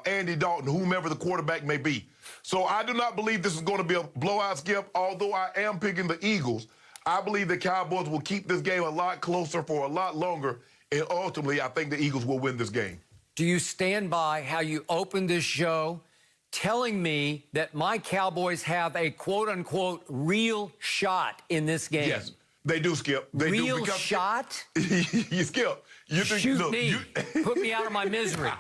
Andy Dalton, whomever the quarterback may be. So I do not believe this is going to be a blowout, Skip, although I am picking the Eagles. I believe the Cowboys will keep this game a lot closer for a lot longer, and ultimately I think the Eagles will win this game. Do you stand by how you opened this show telling me that my Cowboys have a quote-unquote real shot in this game? Yes, they do, Skip. They do. Real shot? You, Skip. Shoot me. Put me out of my misery.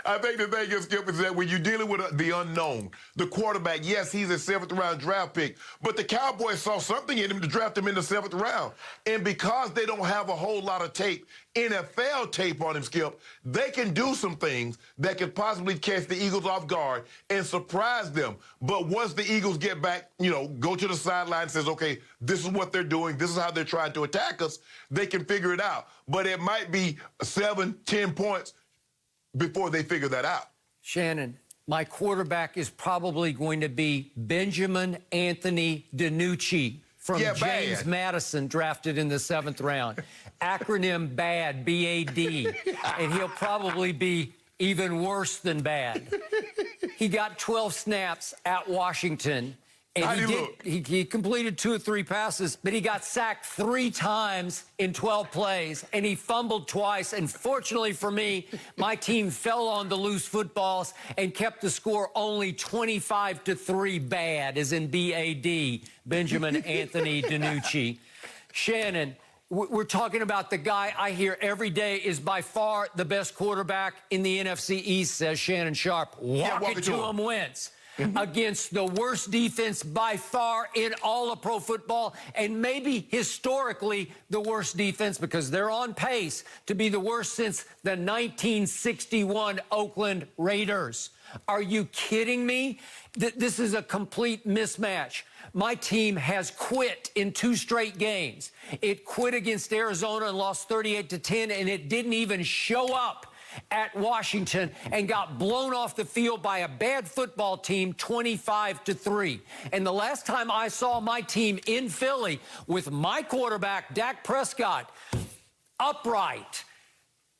I think the thing is, Skip, is that when you're dealing with the unknown, the quarterback, yes, he's a 7th-round draft pick, but the Cowboys saw something in him to draft him in the 7th round. And because they don't have a whole lot of tape, NFL tape on him, Skip, they can do some things that could possibly catch the Eagles off guard and surprise them. But once the Eagles get back, go to the sideline and says, okay, this is what they're doing, this is how they're trying to attack us, they can figure it out. But it might be 7, 10 points before they figure that out. Shannon, my quarterback is probably going to be Benjamin Anthony DiNucci from James Madison, drafted in the 7th round. Acronym BAD, B-A-D. And he'll probably be even worse than bad. He got 12 snaps at Washington. And he completed 2 or 3 passes, but he got sacked 3 times in 12 plays, and he fumbled twice. And fortunately for me, my team fell on the loose footballs and kept the score only 25-3 bad, as in B-A-D, Benjamin Anthony DiNucci. Shannon, we're talking about the guy I hear every day is by far the best quarterback in the NFC East, says Shannon Sharpe. Walk it to him, wins. Against the worst defense by far in all of pro football, and maybe historically the worst defense, because they're on pace to be the worst since the 1961 Oakland Raiders. Are you kidding me? This is a complete mismatch. My team has quit in 2 straight games. It quit against Arizona and lost 38-10, and it didn't even show up at Washington and got blown off the field by a bad football team 25-3. And the last time I saw my team in Philly with my quarterback, Dak Prescott, upright,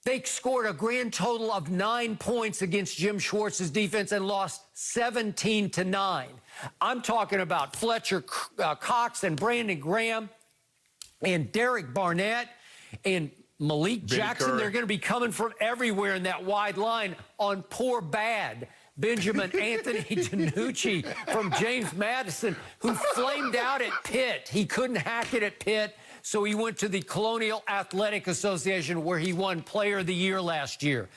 they scored a grand total of 9 points against Jim Schwartz's defense and lost 17-9. I'm talking about Fletcher Cox and Brandon Graham and Derek Barnett and Malik Jackson. They're going to be coming from everywhere in that wide line on poor bad Benjamin Anthony DiNucci from James Madison, who flamed out at Pitt. He couldn't hack it at Pitt, so he went to the Colonial Athletic Association, where he won Player of the Year last year.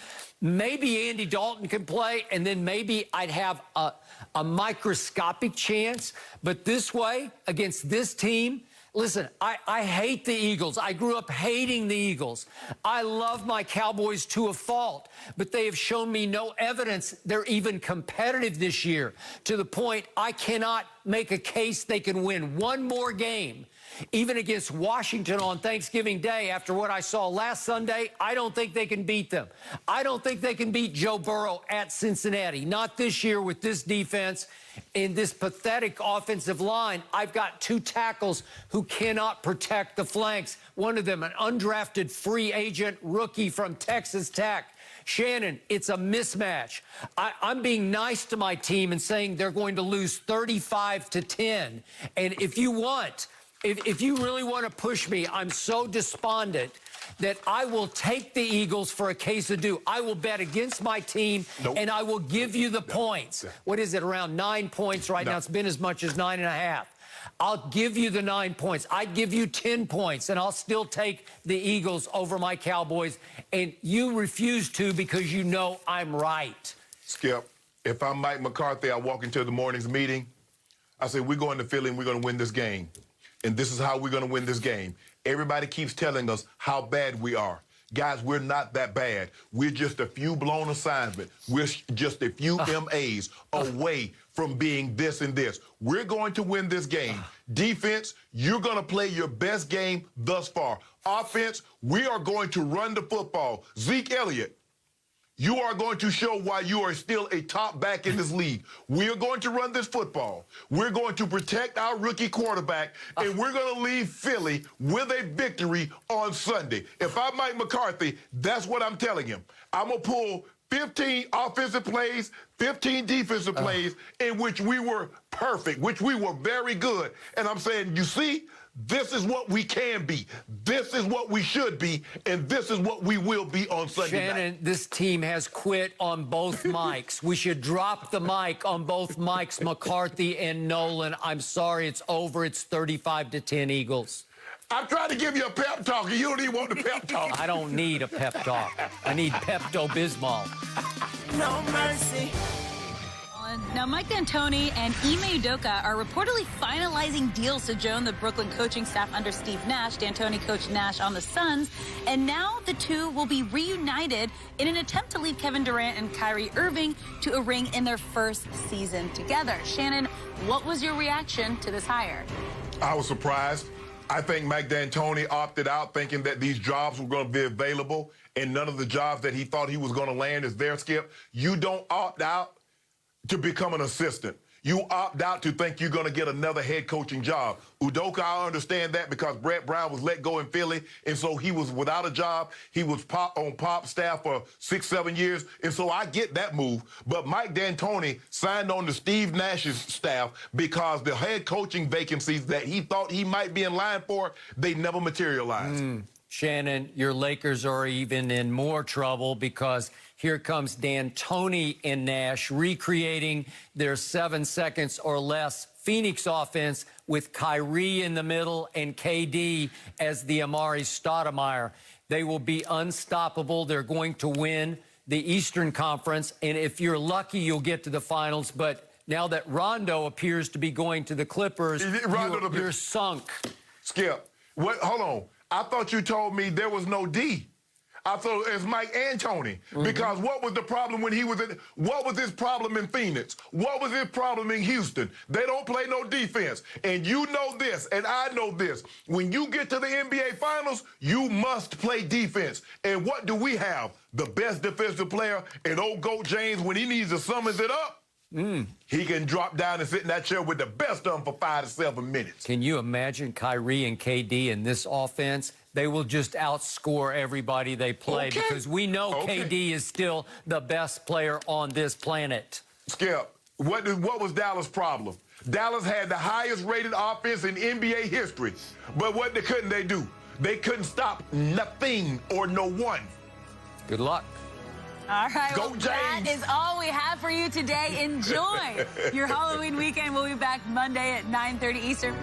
Maybe Andy Dalton can play, and then maybe I'd have a microscopic chance. But this way, against this team, listen, I hate the Eagles. I grew up hating the Eagles. I love my Cowboys to a fault, but they have shown me no evidence they're even competitive this year, to the point I cannot make a case they can win one more game. Even against Washington on Thanksgiving Day, after what I saw last Sunday, I don't think they can beat them. I don't think they can beat Joe Burrow at Cincinnati. Not this year with this defense and this pathetic offensive line. I've got two tackles who cannot protect the flanks. One of them, an undrafted free agent rookie from Texas Tech. Shannon, it's a mismatch. I'm being nice to my team and saying they're going to lose 35-10. And if you want... If you really want to push me, I'm so despondent that I will take the Eagles for a case of due. I will bet against my team, and I will give you the points. What is it, around 9 points right now? It's been as much as 9.5. I'll give you the 9 points. I'd give you 10 points, and I'll still take the Eagles over my Cowboys. And you refuse to because you know I'm right. Skip, if I'm Mike McCarthy, I walk into the morning's meeting. I say, we're going to Philly, and we're going to win this game. And this is how we're going to win this game. Everybody keeps telling us how bad we are. Guys, we're not that bad. We're just a few blown assignments. We're just a few MAs away from being this and this. We're going to win this game. Defense, you're going to play your best game thus far. Offense, we are going to run the football. Zeke Elliott, you are going to show why you are still a top back in this league. We are going to run this football. We're going to protect our rookie quarterback, and we're going to leave Philly with a victory on Sunday. If I'm Mike McCarthy, that's what I'm telling him. I'm going to pull 15 offensive plays, 15 defensive plays in which we were perfect, which we were very good. And I'm saying, you see, this is what we can be. This is what we should be. And this is what we will be on Sunday night. Shannon, this team has quit on both mics. We should drop the mic on both mics, McCarthy and Nolan. I'm sorry, it's over. It's 35-10 Eagles. I'm trying to give you a pep talk, and you don't even want the pep talk. I don't need a pep talk. I need Pepto-Bismol. No mercy. Now, Mike D'Antoni and Ime Udoka are reportedly finalizing deals to join the Brooklyn coaching staff under Steve Nash. D'Antoni coached Nash on the Suns, and now the two will be reunited in an attempt to lead Kevin Durant and Kyrie Irving to a ring in their first season together. Shannon, what was your reaction to this hire? I was surprised. I think Mike D'Antoni opted out thinking that these jobs were going to be available, and none of the jobs that he thought he was going to land is there, Skip. You don't opt out to become an assistant. You opt out to think you're going to get another head coaching job. Udoka, I understand that because Brett Brown was let go in Philly, and so he was without a job. He was on Pop's staff for 6-7 years, and so I get that move. But Mike D'Antoni signed on to Steve Nash's staff because the head coaching vacancies that he thought he might be in line for, they never materialized. Shannon, your Lakers are even in more trouble because here comes D'Antoni and Nash recreating their 7 seconds or less Phoenix offense with Kyrie in the middle and KD as the Amari Stoudemire. They will be unstoppable. They're going to win the Eastern Conference, and if you're lucky, you'll get to the finals. But now that Rondo appears to be going to the Clippers, you're sunk. Skip, hold on. I thought you told me there was no D. I thought it's Mike and Tony. Because what was the problem when he was in, what was his problem in Phoenix? What was his problem in Houston? They don't play no defense. And you know this, and I know this. When you get to the NBA Finals, you must play defense. And what do we have? The best defensive player in old Goat James, when he needs to summons it up, he can drop down and sit in that chair with the best of them for 5 to 7 minutes. Can you imagine Kyrie and KD in this offense? They will just outscore everybody they play because we know KD is still the best player on this planet. Skip, what was Dallas' problem? Dallas had the highest rated offense in NBA history. But what couldn't they do? They couldn't stop nothing or no one. Good luck. All right, Go, well, James. that is all we have for you today. Enjoy your Halloween weekend. We'll be back Monday at 9:30 Eastern.